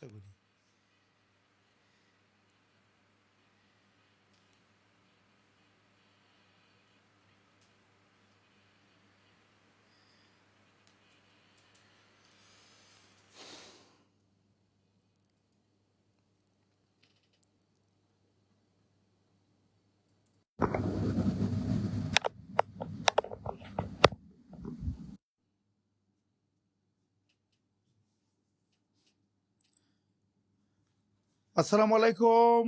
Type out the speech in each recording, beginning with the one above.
চেষ্টা করি। আসসালামু আলাইকুম।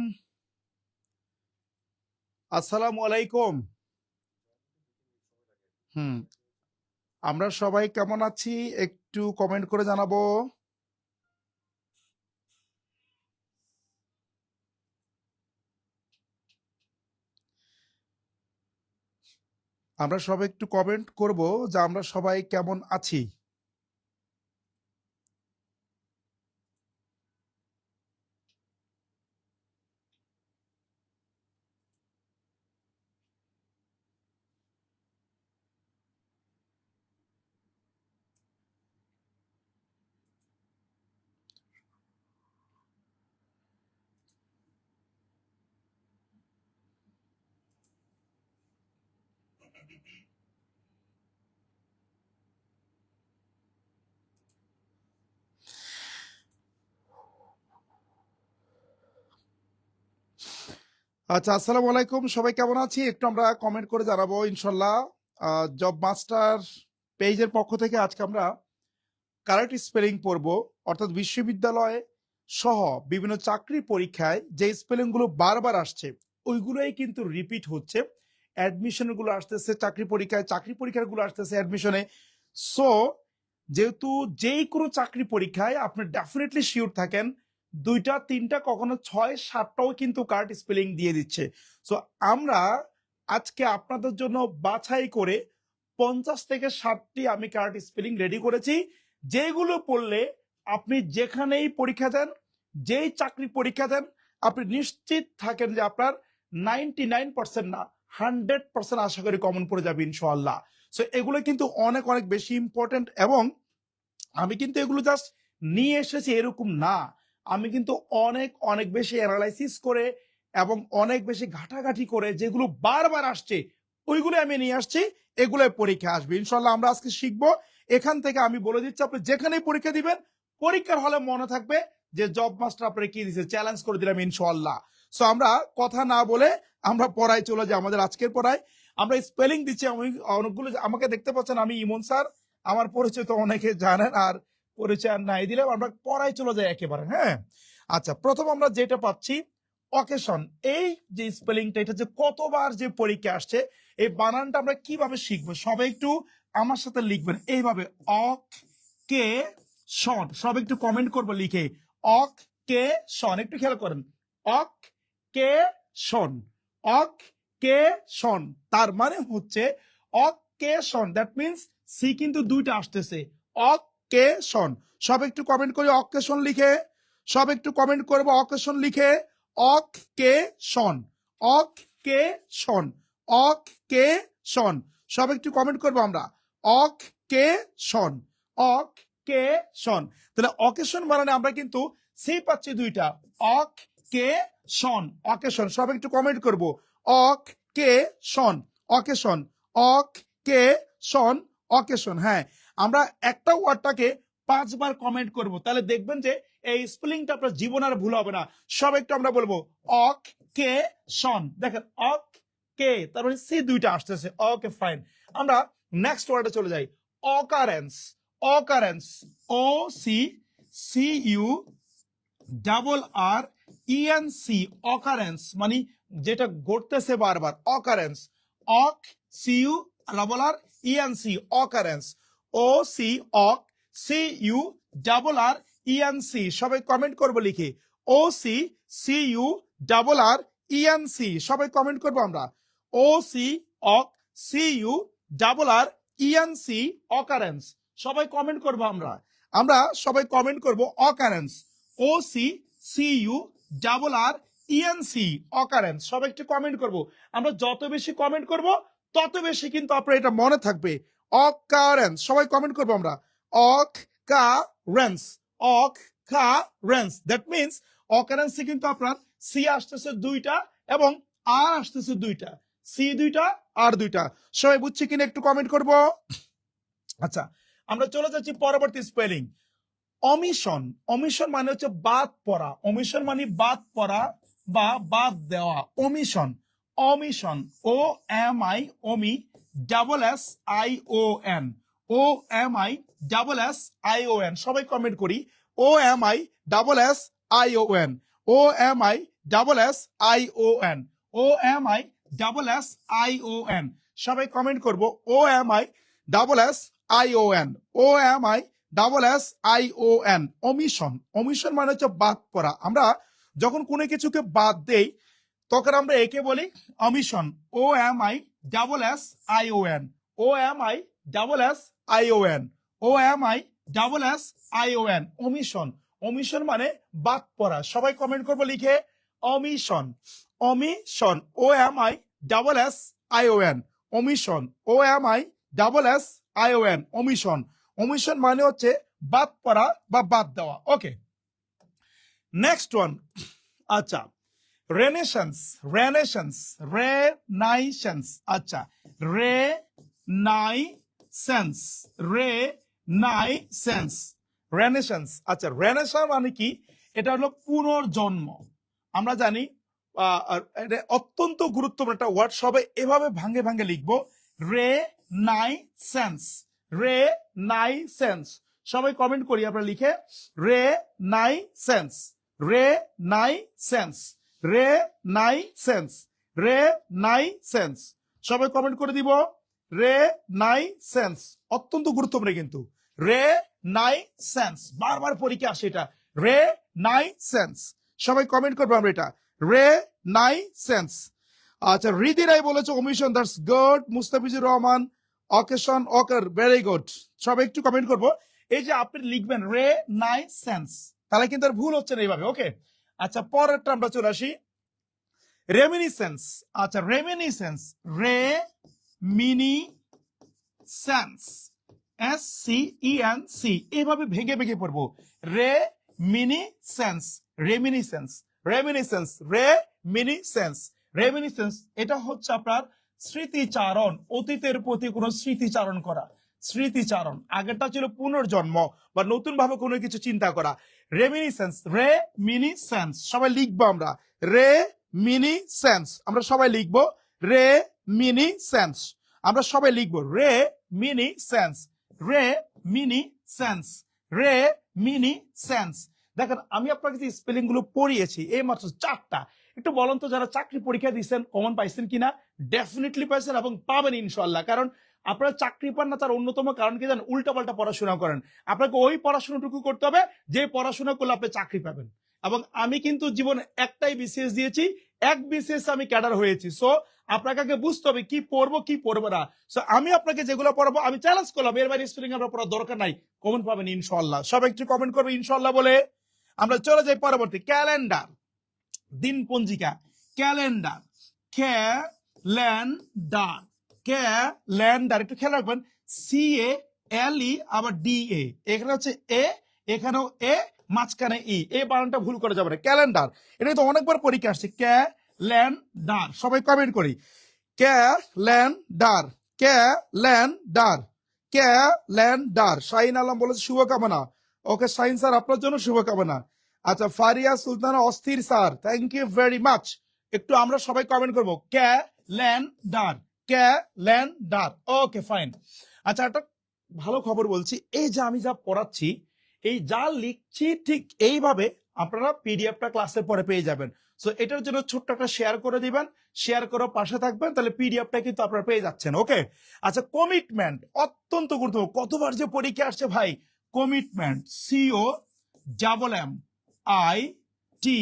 আসসালামু আলাইকুম। আমরা সবাই কেমন আছি একটু কমেন্ট করে জানাবো। আমরা সবাই একটু কমেন্ট করব যে আমরা সবাই কেমন আছি। আচ্ছা, আসসালামু আলাইকুম, সবাই কেমন আছি একটু আমরা কমেন্ট করে জানাবো ইনশাল্লাহ। জব মাস্টার পেজের পক্ষ থেকে আজকে আমরা কারেক্ট স্পেলিং পড়ব, অর্থাৎ বিশ্ববিদ্যালয়ে সহ বিভিন্ন চাকরি পরীক্ষায় যে স্পেলিং গুলো বারবার আসছে ওইগুলোই কিন্তু রিপিট হচ্ছে। অ্যাডমিশন গুলো আসতেছে চাকরি পরীক্ষায়, চাকরি পরীক্ষার গুলো আসতেছে অ্যাডমিশনে। সো যেহেতু যেই কোনো চাকরি পরীক্ষায় আপনি ডেফিনেটলি শিওর থাকেন 2টা 3টা কখনো 6 7টাও কিন্তু কারেক্ট স্পেলিং দিয়ে দিচ্ছে। সো আমরা আজকে আপনাদের জন্য বাছাই করে 50 থেকে 60টি আমি কারেক্ট স্পেলিং রেডি করেছি, যেগুলো পড়লে আপনি যেখানেই পরীক্ষা দেন, যেই চাকরি পরীক্ষা দেন, আপনি নিশ্চিত থাকেন যে আপনার 99% না 100% আশা করি কমন পড়ে যাবে ইনশাআল্লাহ। সো এগুলো কিন্তু অনেক অনেক বেশি ইম্পর্টেন্ট, এবং আমি কিন্তু এগুলো জাস্ট নিয়ে এসেছি এরকম না, আমি কিন্তু অনেক অনেক বেশি অ্যানালাইসিস করে এবং অনেক বেশি ঘাটাঘাটি করে যেগুলো বারবার আসছে ওইগুলো আমি নিয়ে আসছি, এগুলো পরীক্ষা আসবে ইনশাল্লাহ। আমরা আজকে শিখবো, এখান থেকে আমি বলে দিচ্ছি আপনি যেখানেই পরীক্ষা দিবেন পরীক্ষার হলে মনে থাকবে যে জব মাস্টার আপনারা কি দিচ্ছে, চ্যালেঞ্জ করে দিলাম ইনশাল্লাহ। সো আমরা কথা না বলে আমরা পড়ায় চলে যাই, আমাদের আজকের পড়ায় আমরা স্পেলিং দিচ্ছি। আমি অনেকগুলো আমাকে দেখতে পাচ্ছেন, আমি ইমন স্যার, আমার পরিচয় তো অনেকে জানেন, আর পরিচয় নাই দিলে আমরা পড়ায় চলে যাই একেবারে। হ্যাঁ, আচ্ছা, প্রথম আমরা যেটা পাচ্ছি অকেশন, এই যে স্পেলিংটা, এটা যে কতবার যে পরীক্ষা আসছে, এই বানানটা আমরা কিভাবে শিখবো সবাই একটু আমার সাথে লিখবেন এইভাবে, অক কে শন। সব একটু কমেন্ট করবো লিখে, অক কে শন, একটু খেয়াল করেন, অক কে শন, অক কে শন, তার মানে হচ্ছে অকেশন, দ্যাট মিনস সি কিন্তু 2টা আসতেছে, অকেশন। সব একটু কমেন্ট করে অকেশন লিখে, সব একটু কমেন্ট করবো অকেশন লিখে, অকেশন, অকেশন, অকেশন। সব একটু কমেন্ট করবো আমরা, অকেশন, অকেশন। তাহলে অকেশন মানে আমরা কিন্তু সি পাচ্ছি 2টা, অকেশন, অকেশন। সব একটু কমেন্ট করবো, অকেশন, অকেশন, অকেশন, অকেশন। হ্যাঁ, আমরা একটা ওয়ার্ডটাকে 5বার কমেন্ট করব, তাহলে দেখবেন যে এই স্পেলিংটা আপনার জীবন আর ভুল হবে না। সব একটু আমরা বলবো অকেশন, দেখেন অক কে, তার মানে সি 2টা আসতেছে, ওকে ফাইন। আমরা নেক্সট ওয়ার্ডে চলে যাই, অকারেন্স, অকারেন্স, ও সি সি ইউ ডাবল আর ইএন সি, অকারেন্স মানে যেটা ঘটতেছে বারবার, অকারেন্স, অক সি ইউ ডাবল আর ইএন সি, অকারেন্স, ও সি অক সি ইউ ডাবল আর ইএন সি। সবাই কমেন্ট করবো লিখে, ও সি সি ইউ ডাবল আর ইএন সি। সবাই কমেন্ট করবো আমরা, ও সি অক সি ইউ ডাবল আর ইএন সি, অকারেন্স। সবাই কমেন্ট করবো আমরা, আমরা সবাই কমেন্ট করবো অকারেন্স, ও সি সি ইউ ডাবল আর ইএন সি, অকারেন্স। সবাই একটু কমেন্ট করবো, আমরা যত বেশি কমেন্ট করব তত বেশি কিন্তু আপনার এটা মনে থাকবে, অকারেন্স। সবাই কমেন্ট করবো আমরা, অকারেন্স, অক অকারেন্স, দ্যাট মিনস অকারেন্সে কিন্তু আপনার সি আসতেছে দুইটা এবং আর আসতেছে দুইটা, সি দুইটা আর দুইটা। সবাই বুঝছে কিনা একটু কমেন্ট করব। আচ্ছা, আমরা চলে যাচ্ছি পরবর্তী স্পেলিং, অমিশন। অমিশন মানে হচ্ছে বাদ পড়া, অমিশন মানে বাদ পড়া বা বাদ দেওয়া, omission. Omission, O M I, omi, double S I O N, O M I double S I O N. সবাই কমেন্ট করি, O M I double S I O N, O M I double S I O N, O M I double S I O N. সবাই comment করব, O M I double S I O N, O M I double S I O N, omission. Omission মানে হচ্ছে বাদ পড়া। আমরা যখন কোনো কিছুকে বাদ দেই তখন আমরা একে বলি omission, O M I double S I O N, O M I double S I O N, O M I double S I O N, omission. Omission মানে বাদ পড়া। সবাই কমেন্ট করবো লিখে, omission, omission, O M I double S I O N, omission, O M I double S I O N, omission. Omission মানে হচ্ছে বাদ পড়া বা বাদ দেওয়া। Okay, next one. আচ্ছা, রেনেসান্স, রেনেসান্স, রেনাইসেন্স। আচ্ছা, রেনাইসেন্স, রেনাইসেন্স, রেনেসান্স। আচ্ছা, রেনেসান্স মানে কি? এটা হলো পুনর্জন্ম। আমরা জানি এটা অত্যন্ত গুরুত্বপূর্ণ একটা ওয়ার্ড, সবাই এভাবে ভাঙে ভাঙে লিখবো, রেনাইসেন্স, রেনাইসেন্স। সবাই কমেন্ট করি আমরা লিখে, রেনাইসেন্স, রেনাইসেন্স, রেনাইসেন্স, রেনাইসেন্স। সবাই কমেন্ট করে দিব, রেনাইসেন্স। অত্যন্ত গুরুত্বপূর্ণ কিন্তু, রেনাইসেন্স, বারবার পরীক্ষা আসে এটা, রেনাইসেন্স। সবাই কমেন্ট করবো আমরা এটা, রেনাইসেন্স। আচ্ছা, হৃদি রায় বলেছে omission, that's good. Mustafizur Rahman, occasion, ochre, very good. সবাই একটু কমেন্ট করবো। এই যে আপনি লিখবেন রেনাইসেন্স, তাহলে কিন্তু আর ভুল হচ্ছে না এইভাবে। ওকে, আচ্ছা, পরেরটা আমরা চলে আসি, রেমিনিসেন্স। আচ্ছা, reminiscence, reminiscence, S C E N C, এইভাবে ভেঙে ভেঙে পড়বো, reminiscence, reminiscence, reminiscence, reminiscence, reminiscence. এটা হচ্ছে আপনার স্মৃতিচারণ, অতীতের প্রতি কোনো স্মৃতিচারণ করা, স্মৃতিচারণ। আগেরটা ছিল পুনর্জন্ম বা নতুন ভাবে কোনো কিছু চিন্তা করা। Reminiscence, reminiscence. সবাই লিখবো আমরা, রেমিনিসেন্স। আমরা সবাই লিখবো রেমিনিসেন্স, আমরা সবাই লিখবো রেমিনিসেন্স, রেমিনিসেন্স, রেমিনিসেন্স। দেখেন, আমি আপনাকে যে স্পেলিং গুলো পড়িয়েছি এই মাত্র 4টা, একটু বলেন তো যারা চাকরি পরীক্ষা দিচ্ছেন কমন পাইছেন কিনা? ডেফিনেটলি পাইছেন এবং পাবেন ইনশাল্লাহ। কারণ আপনারা চাকরি পান না তার অন্যতম কারণ কি জানেন? উল্টাপাল্টা পড়াশোনা করেন। আপনাকে ওই পড়াশোনাটুকু করতে হবে যে পড়াশোনা করলে আপনি চাকরি পাবেন। এবং আমি কিন্তু জীবনে একটাই বিসিএস দিয়েছি, এক বিসিএস আমি ক্যাডার হয়েছি। সো আপনাকে আগে বুঝতে হবে কি পড়বো কি পড়বো না। সো আমি আপনাকে যেগুলো পড়াবো আমি চ্যালেঞ্জ করলাম, এর বাইরে স্পেলিং আপনার পড়ার দরকার নাই, কমেন্ট পাবেন ইনশাল্লাহ। সবাই একটু কমেন্ট করবে ইনশাল্লাহ বলে। আমরা চলে যাই পরবর্তী, ক্যালেন্ডার, দিন পঞ্জিকা, ক্যালেন্ডার, ক্যালেন্ডার, ক্যালেন্ডার। একটু খেয়াল রাখবেন, সি এ এল ই আবার ডি এ, এখানে হচ্ছে এ, এখানেও এ, মাঝখানে ই, এই বানানটা ভুল করে যাবে না। ক্যালেন্ডার, এটা তো অনেকবার পরীক্ষা আসছে, ক্যালেন্ডার। সবাই কমেন্ট করি, calendar, calendar, calendar. Shahin Alam বলেছে শুভকামনা। ওকে শাহিন স্যার, আপনার জন্য শুভকামনা। আচ্ছা, ফারিয়া সুলতানা অস্থির sir, thank you very much. একটু আমরা সবাই কমেন্ট করবো, ক্যালেন্ডার, ক্যালেন্ডার। Okay fine. আচ্ছা, একটা ভালো খবর বলছি, এই যে আমি যা পড়াচ্ছি, এই যা লিখছি ঠিক এইভাবে আপনারা পিডিএফটা ক্লাসের পরে পেয়ে যাবেন। সো এটার জন্য ছোট্ট একটা শেয়ার করে দিবেন, শেয়ার করে পাশে থাকবেন, তাহলে পিডিএফটা কিন্তু আপনারা পেয়ে যাচ্ছেন। ওকে, আচ্ছা, কমিটমেন্ট অত্যন্ত গুরুত্বপূর্ণ, কতবার যে পরীক্ষা আসছে ভাই। Commitment, C O double M I T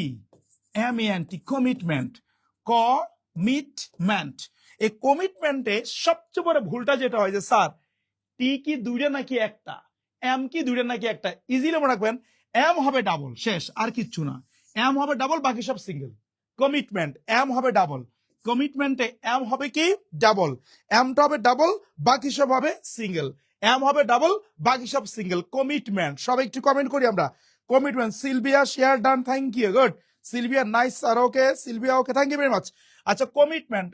M N T, commitment, commitment. এই কমিটমেন্টে সবচেয়ে বড় ভুলটা যেটা হয় যে স্যার টি কি দুইটা নাকি একটা, এম কি দুইটা নাকি একটা। ইজিলি মনে রাখবেন, এম হবে ডাবল, শেষ, আর কিচ্ছু না। এম হবে ডাবল, বাকি সব সিঙ্গেল। কমিটমেন্ট, এম হবে ডাবল, কমিটমেন্টে এম হবে কি ডাবল, এমটা হবে ডাবল, বাকি সব হবে সিঙ্গেল। এম হবে ডাবল, বাকি সব সিঙ্গেল, কমিটমেন্ট। সবাই একটু কমেন্ট করি আমরা, commitment Silvia share done thank you good Silvia nice sir okay Silvia okay thank you very much আচ্ছা কমিটমেন্ট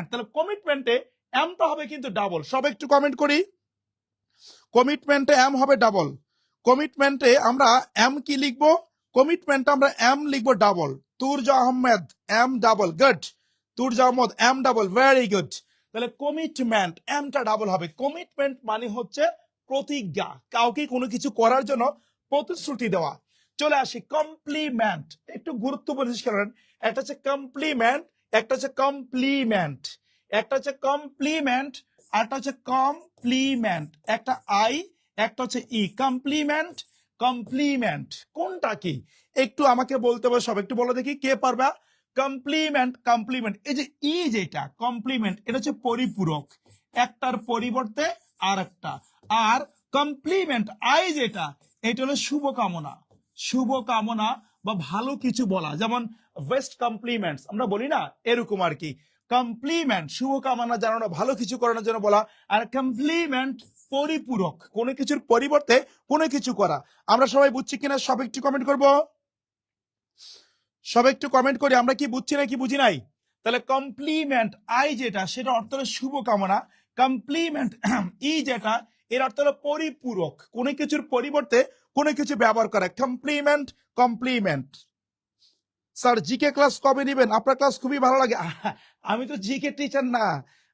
তাহলে কমিটমেন্টে এমটা হবে কিন্তু ডাবল সব একটু কমেন্ট করি কমিটমেন্টে এম হবে ডাবল কমিটমেন্টে আমরা এম কি লিখবো কমিটমেন্টে আমরা এম লিখবো double Turja Ahmed M double good Turja Ahmed M double very good তাহলে কমিটমেন্ট এমটা ডাবল হবে কমিটমেন্ট মানে হচ্ছে প্রতিজ্ঞা কাউকে কোনো কিছু করার জন্য প্রতিশ্রুতি দেওয়া চলে আসি কমপ্লিমেন্ট একটু গুরুত্বপূর্ণ জিনিস করেন একটা হচ্ছে কমপ্লিমেন্ট একটা হচ্ছে কমপ্লিমেন্ট একটা হচ্ছে কমপ্লিমেন্ট আরটা হচ্ছে কমপ্লিমেন্ট একটা আই একটা হচ্ছে ই কমপ্লিমেন্ট কোনটা কি একটু আমাকে বলতে হবে সব একটু বলো দেখি কে পারবা কমপ্লিমেন্ট এই যে ই যেটা কমপ্লিমেন্ট এটা হচ্ছে পরিপূরক একটার পরিবর্তে আর একটা আর কমপ্লিমেন্ট আই যেটা এটা হলো শুভকামনা বা ভালো কিছু বলা যেমন বেস্ট কমপ্লিমেন্টস আমরা বলি না এরকম আর কি কমপ্লিমেন্ট শুভকামনা জানানো ভালো কিছু করানোর জন্য বলা আর কমপ্লিমেন্ট পরিপূরক কোনো কিছুর পরিবর্তে কোনো কিছু করা আমরা সবাই বুঝছি কিনা সব একটু কমেন্ট করব সব একটু কমেন্ট করি আমরা কি বুঝছি না কি বুঝি নাই তাহলে কমপ্লিমেন্ট আই যেটা সেটা অর্থ হলো শুভকামনা কমপ্লিমেন্ট ই যেটা এর অর্থ হলো পরিপূরক কোনো কিছুর পরিবর্তে কোনো কিছু ব্যবহার করা কমপ্লিমেন্ট স্যার জিকে ক্লাস কবে নেবেন আপনার ক্লাস খুবই ভালো লাগে আমি তো জিকে টিচার না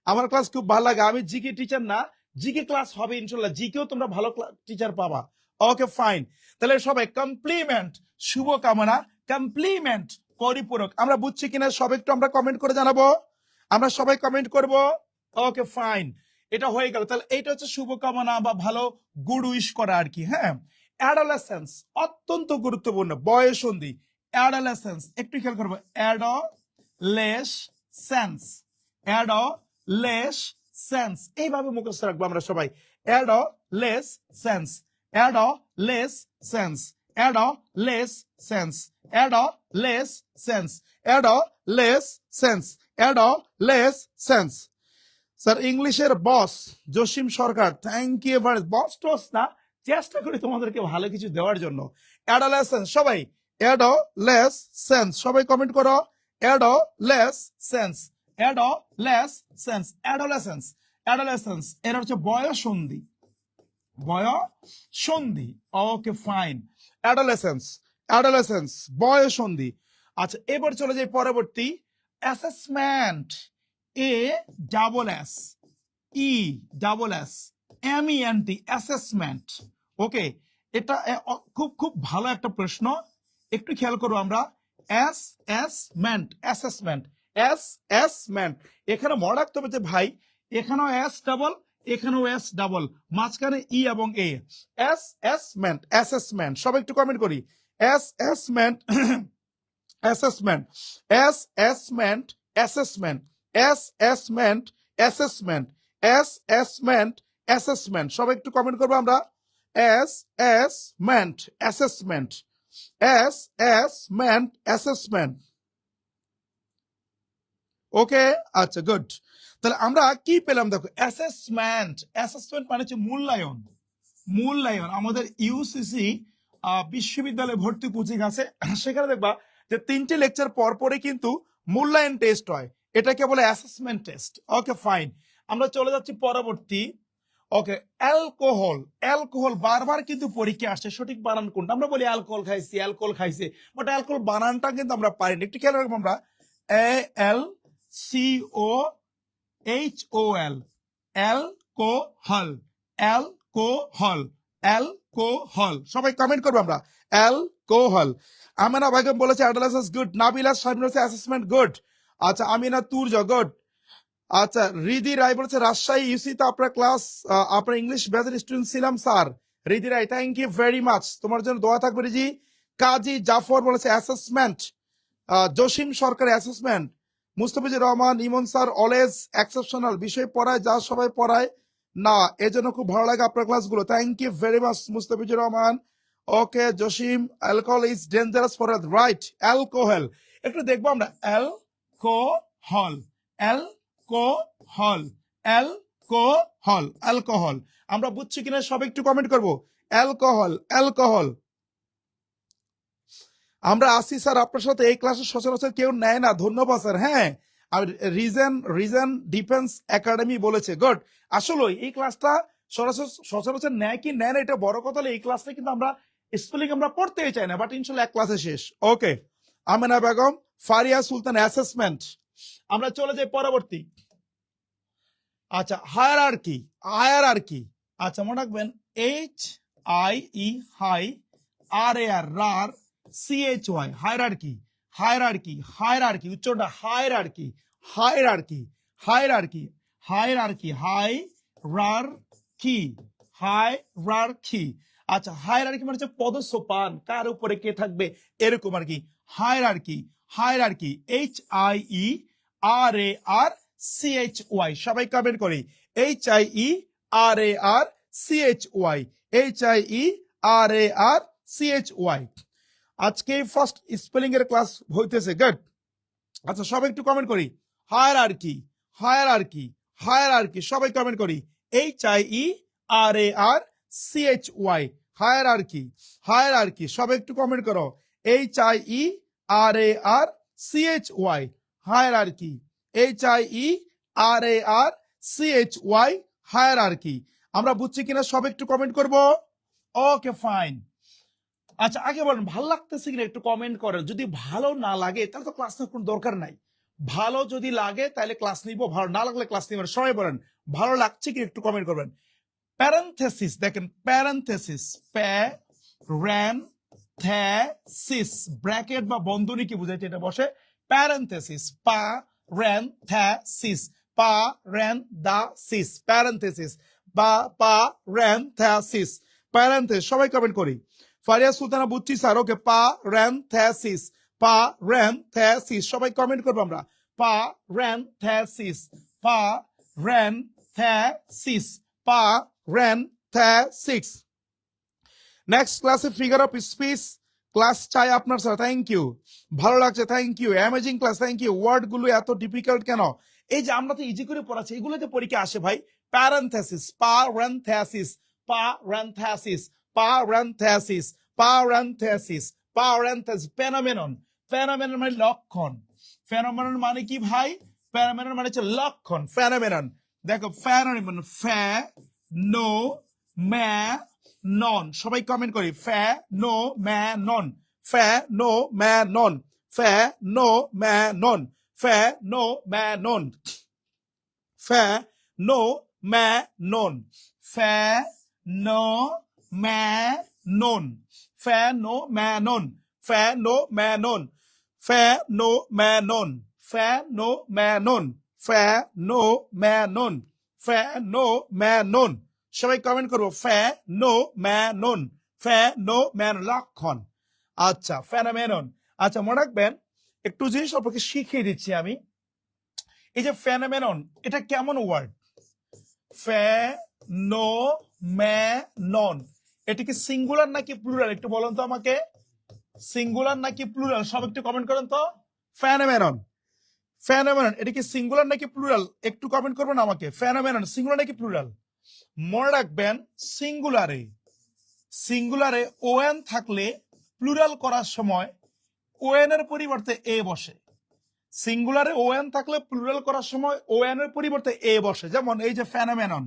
আমার ক্লাস খুব ভালো লাগে আমি জিকে টিচার না জিকে ক্লাস হবে ইনশাল্লাহ জিকেও তোমরা ভালো টিচার পাবা ওকে ফাইন তাহলে সবাই কমপ্লিমেন্ট শুভকামনা কমপ্লিমেন্ট পরিপূরক আমরা বুঝছি কিনা সব একটু আমরা কমেন্ট করে জানাবো আমরা সবাই কমেন্ট করব ওকে ফাইন এটা হয়ে গেল তাহলে এইটা হচ্ছে শুভকামনা বা ভালো গুড উইশ করা আর কি হ্যাঁ অ্যাডোলেসেন্স অত্যন্ত গুরুত্বপূর্ণ বয়ঃসন্ধি অ্যাডোলেসেন্স একটু খেয়াল করবো অ্যাডোলেসেন্স এইভাবে মুখস্থ রাখবো আমরা সবাই adolescence adolescence adolescence adolescence adolescence adolescence sir ইংলিশের boss Jasim Sarkar thank you very boss টস না চেষ্টা করি তোমাদেরকে ভালো কিছু দেওয়ার জন্য অ্যাডোলেসেন্স সবাই অ্যাডোলেসেন্স সবাই কমেন্ট করো অ্যাডোলেসেন্স অ্যাডোলেসেন্স অ্যাডোলেসেন্স অ্যাডোলেসেন্স এর হচ্ছে বয়ঃসন্ধি ওকে ফাইন অ্যাডোলেসেন্স বয়ঃসন্ধি আচ্ছা এবার চলে যাই পরবর্তী অ্যাসেসমেন্ট ASSEMENT অ্যাসেসমেন্ট ওকে এটা খুব খুব ভালো একটা প্রশ্ন একটু খেয়াল করবো আমরা অ্যাসেসমেন্ট এখানে মনে রাখতে হবে যে ভাই এখানেও এস ডাবল এখানেও এস ডাবল মাঝখানে ই এবং এ অ্যাসেসমেন্ট সব একটু কমেন্ট করি অ্যাসেসমেন্ট সব একটু কমেন্ট করবো আমরা অ্যাসেসমেন্ট ওকে আচ্ছা গুড তাহলে আমরা কি পেলাম দেখো অ্যাসেসমেন্ট মানে হচ্ছে মূল্যায়ন আমাদের ইউসিসি বিশ্ববিদ্যালয়ে ভর্তি কোচিং আছে সেখানে দেখবা যে 3টে লেকচার পর পরে কিন্তু মূল্যায়ন টেস্ট হয় এটাকে বলে অ্যাসেসমেন্ট টেস্ট ওকে ফাইন আমরা চলে যাচ্ছি পরবর্তী ওকে অ্যালকোহল বারবার কিন্তু পরীক্ষা আসছে সঠিক বানান কোনটা আমরা বলি অ্যালকোহল খাইছে বাট অ্যালকোহল বানানটা কিন্তু আমরা পারি না একটু খেয়াল রাখবো আমরা ALCOHOL অ্যালকোহল সবাই কমেন্ট করবো আমরা অ্যালকোহল আমিনা বেগম বলেছে অ্যাডোলেসেন্স গুড নাবিলা সাহেব বলেছে অ্যাসেসমেন্ট গুড আচ্ছা আমিনা তুর্জ গুড আচ্ছা রিদি রায় বলেছে রাজশাহী ইউসিতে আপনার ক্লাস আপনার ইংলিশ ব্যাচের স্টুডেন্ট ছিলাম sir Ridi Roy thank you very much তোমার জন্য দোয়া থাকবে রিজি কাজী জাফর বলেছে assessment Jasim Sarkar assessment Mustafizur Rahman Emon sir always exceptional বিষয় পড়ায় যা সবাই পড়ায় না এজন্য খুব ভালো লাগে আপনার ক্লাসগুলো thank you very much Mustafizur Rahman okay Jasim alcohol is dangerous for health right alcohol একটু দেখবো আমরা অ্যালকোহল আমরা বুঝছি কিনা সব একটু কমেন্ট করবো অ্যালকোহল আমরা আসি স্যার আপনার সাথে, এই ক্লাসে সচরাচর কেউ নেয় না, ধন্যবাদ স্যার। হ্যাঁ, আর রিজন রিজন ডিফেন্স একাডেমি বলেছে, গুড। আসলে এই ক্লাসটা সচরাচর নেয় কি নেয় না এটা বড় কথা হলো, এই ক্লাসটা কিন্তু আমরা স্পেলিং আমরা পড়তেই চাই না, বাট ইনশাল্লাহ এক ক্লাসে শেষ। ওকে, আমেনা বেগম, ফারিয়া সুলতান, অ্যাসেসমেন্ট। আমরা চলে যাই পরবর্তী। আচ্ছা, হায়ারার্কি, হায়ারার্কি। আচ্ছা, মনে রাখবেন HIE, hi, RAR, rar, CHY, hierarchy, hierarchy, hierarchy, উচ্চারণটা hierarchy, hierarchy, hierarchy, hierarchy, hierarchy, hierarchy. আচ্ছা, হায়ারার্কি মানে হচ্ছে পদসোপান, কার উপরে কে থাকবে এরকম আর কি। হায়ারার্কি, হায়ারার্কি, HIERARCHY, সবাই কমেন্ট করি, HIERARCHY, HIERARCHY। আজকে ফার্স্ট স্পেলিং এর ক্লাস হইতেছে, গুড। আচ্ছা, সবাই একটু কমেন্ট করি, হায়ারার্কি, হায়ারার্কি, হায়ারার্কি, সবাই কমেন্ট করি, HIERARCHY, হায়ারার্কি, হায়ারার্কি, সবাই একটু কমেন্ট করো, HIERARCHY, হায়ারার্কি, HIERARCHY, হায়ারার্কি। আমরা বুঝছি কিনা সবাই একটু কমেন্ট করবো। ওকে, ফাইন। আচ্ছা, আগে বলেন ভালো লাগতেছে কিনা একটু কমেন্ট করেন, যদি ভালো না লাগে তাহলে তো ক্লাস নেওয়ার কোনো দরকার নাই। ভালো যদি লাগে তাহলে ক্লাস নিব, ভালো না লাগলে ক্লাস নিব। সবাই বলেন ভালো লাগছে কি একটু কমেন্ট করবেন। প্যারেনথেসিস দেখেন, প্যারেনথেসিস, প্যারেনথেসিস, ব্র্যাকেট বা বন্ধনী কি বুঝাইছে এটা বসে, প্যারেনথেসিস, প্যারেনথেসিস, প্যারেনথেসিস, প্যারেনথেসিস বা প্যারেনথেসিস, প্যারেনথেসিস, সবাই কমেন্ট করি। ফারিয়া সুলতানা বুঝছি স্যার, ওকে, প্যারেনথেসিস, প্যারেনথেসিস, সবাই কমেন্ট করবো আমরা, প্যারেনথেসিস, প্যারেনথেসিস, প্যারেনথেসিস। নেক্সট ক্লাসে ফিগার অফ স্পিচ ক্লাস চাই আপনার স্যার, থ্যাংক ইউ, ভালো লাগছে, thank you, amazing class, thank you. Word গুলো এত ডিফিকাল্ট কেন? এই যে আমরা তো ইজি করে পড়াচ্ছি, এগুলোতে পরীক্ষা আসে ভাই। Parenthesis, parenthesis, parenthesis, parenthesis, parenthesis, parenthesis, phenomenon, phenomenon মানে লক্ষণ। ফেনোমেনন মানে কি ভাই? ফেনোমেনন মানে হচ্ছে লক্ষণ, ফেনোমেনন। দেখো, ফেনোমেনন, ফে নো ম্যা নন, সবাই কমেন্ট করি, ফে নো ম্যা নন, ফে নো ম্যা নন, ফে নো ম্যা নন, ফে নো ম্যা নন, ফে নো ম্যা নন, ফে নো ম্যা নন, ফে নো ম্যা নন, ফে নো ম্যা নন, ফে নো ম্যা নন, ফে নো ম্যা নন, ফে নো ম্যা নন, ফে নো ম্যা নন, সবাই কমেন্ট করবো, ফে নো ম্যানন, ফে নো ম্যান, লক্ষণ। আচ্ছা, ফেনোমেনন। আচ্ছা, মনে রাখবেন একটু জিনিস আপনাকে শিখিয়ে দিচ্ছি আমি। এই যে ফেনোমেনন, এটা কেমন ওয়ার্ড? ফেনোমেনন, এটা কি সিঙ্গুলার নাকি প্লুরাল একটু বলুন তো আমাকে, সিঙ্গুলার নাকি প্লুরাল? সব একটু কমেন্ট করেন তো। ফেনোমেনন, ফেনোমেনন এটা কি সিঙ্গুলার নাকি প্লুরাল একটু কমেন্ট করবেন আমাকে। ফেনোমেনন সিঙ্গুলার নাকি প্লুরাল? মনে রাখবেন, সিঙ্গুলারে, সিঙ্গুলারে ওএন থাকলে প্লুরাল করার সময় ওএন এর পরিবর্তে এ বসে। সিঙ্গুলারে ওএন থাকলে প্লুরাল করার সময় ওএন এর পরিবর্তে এ বসে। যেমন এই যে ফেনোমেনন,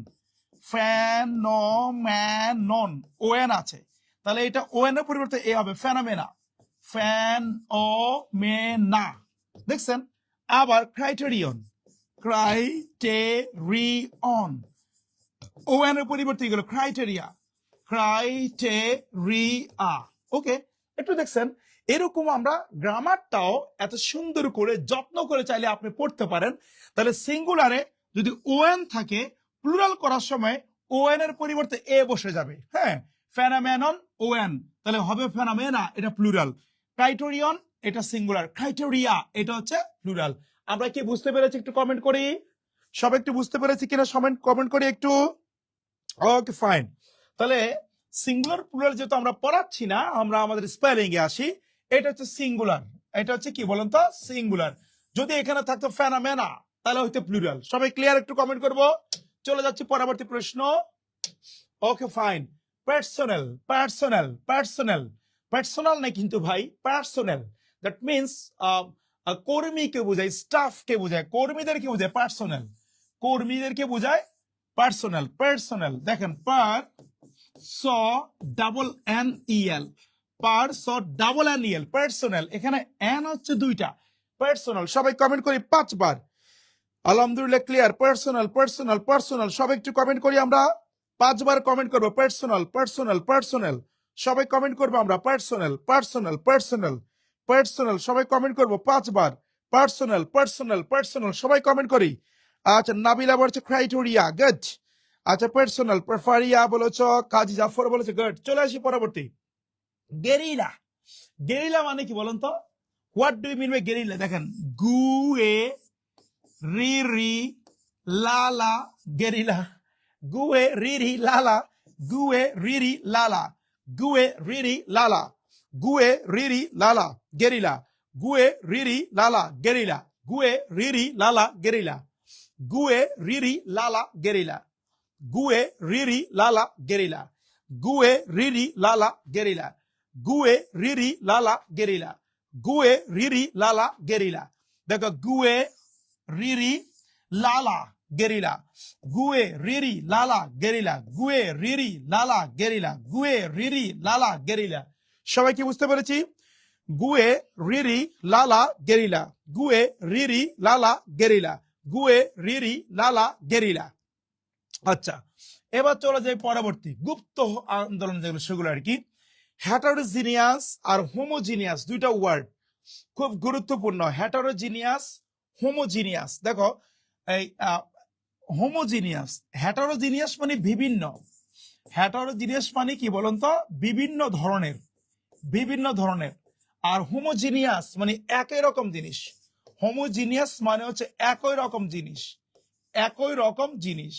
ফেনোমেনন ওএন আছে, তাহলে এটা ওএন এর পরিবর্তে এ হবে, ফেনোমেনা, ফেনোমেনা, দেখছেন? আবার ক্রাইটেরিয়ন, ক্রাইটেরিয়ন, ওএন এর পরিবর্তে গেল ক্রাইটেরিয়া, ক্রাইটেরিয়া। ওকে, একটু দেখছেন এরকম আমরা গ্রামারটাও এত সুন্দর করে যত্ন করে চাইলে আপনি পড়তে পারেন। তাহলে সিঙ্গুলারে যদি ওএন থাকে, প্লুরাল করার সময় ওএন এর পরিবর্তে এ বসে যাবে। হ্যাঁ, ফেনোমেনন ওএন, তাহলে হবে ফেনোমেনা, এটা প্লুরাল। ক্রাইটেরিয়ন এটা সিঙ্গুলার, ক্রাইটেরিয়া এটা হচ্ছে প্লুরাল। আমরা কি বুঝতে পেরেছি? একটু কমেন্ট করি, সব একটু বুঝতে পেরেছি কিনা কমেন্ট করি একটু। ওকে, ফাইন। তাহলে সিঙ্গুলার প্লুরাল যেহেতু আমরা পড়াচ্ছি না, আমরা আমাদের স্পেলিং এ আসি। এটা হচ্ছে সিঙ্গুলার, এটা হচ্ছে কি বলেন তো, সিঙ্গুলার। যদি এখানে থাকতো ফেনোমেনা তাহলে হইতো প্লুরাল। সবাই ক্লিয়ার? একটু কমেন্ট করব। চলে যাচ্ছি পরবর্তী প্রশ্ন। Okay, fine. Personal, personal, personal, personal না কিন্তু ভাই, পার্সোনাল। দ্যাট মিনস কর্মীকে বোঝায়, স্টাফকে বোঝায়, কর্মীদেরকে বোঝায় পার্সোনাল, কর্মীদেরকে বোঝায় পার্সোনাল। পার্সোনাল দেখেন, পার স ডাবল এন ইএল, পার স ডাবল এন ইএল, পার্সোনাল। এখানে এন হচ্ছে দুইটা, পার্সোনাল। সবাই কমেন্ট করি 5 বার। আলহামদুলিল্লাহ ক্লিয়ার। পার্সোনাল পার্সোনাল পার্সোনাল, সবাই একটু কমেন্ট করি আমরা, 5 বার কমেন্ট করবো। পার্সোনাল পার্সোনাল পার্সোনাল, সবাই কমেন্ট করবো আমরা। পার্সোনাল পার্সোনাল পার্সোনাল পার্সোনাল, সবাই কমেন্ট করবো 5 বার। পার্সোনাল পার্সোনাল পার্সোনাল, সবাই কমেন্ট করি। আচ্ছা, নাবিলা বলছে ক্রাইটেরিয়া, গুড। আচ্ছা, পার্সোনাল। ফারিয়া বলেছ, কাজী জাফর বলেছে, গুড। চলে আসি পরবর্তী। গেরিলা। গেরিলা মানে কি বলুন তো? What do you mean by guerrilla? দেখেন, গুয়ে রি লালা গেরিলা, গুয়ে রি লালা, গুয়ে রি লালা, গুয়ে রি লালা, গুয়ে রি লালা গেরিলা, গুয়ে রি লালা গেরিলা, গুয়ে রি লালা গেরিলা, গুয়ে রি লালা গেরিলা, গুয়ে রি লালা গেরিলা, গুয়ে রি লালা গেরিলা, গুয়ে রি লালা গেরিলা, গুয়ে রি লালা গেরিলা। দেখো, গুয়ে রিরি লালা গেরিলা, গুয়ে রিরি লালা গেরিলা, গুয়ে রিরি লালা গেরিলা, গুয়ে রিরি লালা গেরিলা। সবাই কি বুঝতে পেরেছি? গুয়ে রিরি লালা গেরিলা, গুয়ে রিরি লালা গেরিলা, গুয়ে রিরি লালা গেরিলা। আচ্ছা, এবার চলে যাই পরবর্তী গুপ্ত আন্দোলন যেগুলো, সেগুলো আর কি। হেটারোজিনিয়াস আর হোমোজিনিয়াস দুইটা ওয়ার্ড খুব গুরুত্বপূর্ণ। হেটারোজিনিয়াস, হোমোজিনিয়াস। দেখো, এই হোমোজিনিয়াস, হেটারোজিনিয়াস মানে বিভিন্ন, হেটারোজিনিয়াস মানে কি বলুন তো? বিভিন্ন ধরনের, বিভিন্ন ধরনের। আর হোমোজিনিয়াস মানে একই রকম জিনিস। হোমোজিনিয়াস মানে হচ্ছে একই রকম জিনিস, একই রকম জিনিস।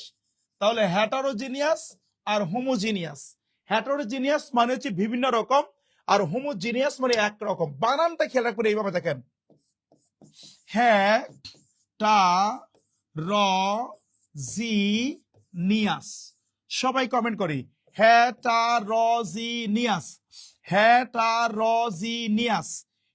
তাহলে হেটারোজিনিয়াস আর হোমোজিনিয়াস, হেটারোজিনিয়াস মানে হচ্ছে বিভিন্ন রকম, আর হোমোজিনিয়াস মানে এক রকম। বানানটা খেয়াল রাখবেন, এইভাবে দেখেন, হ্যাঁ টা র জি নিয়াস। সবাই কমেন্ট করি, হ্যাঁ টা র জি নিয়াস, হ্যাঁ টা র জি নিয়াস,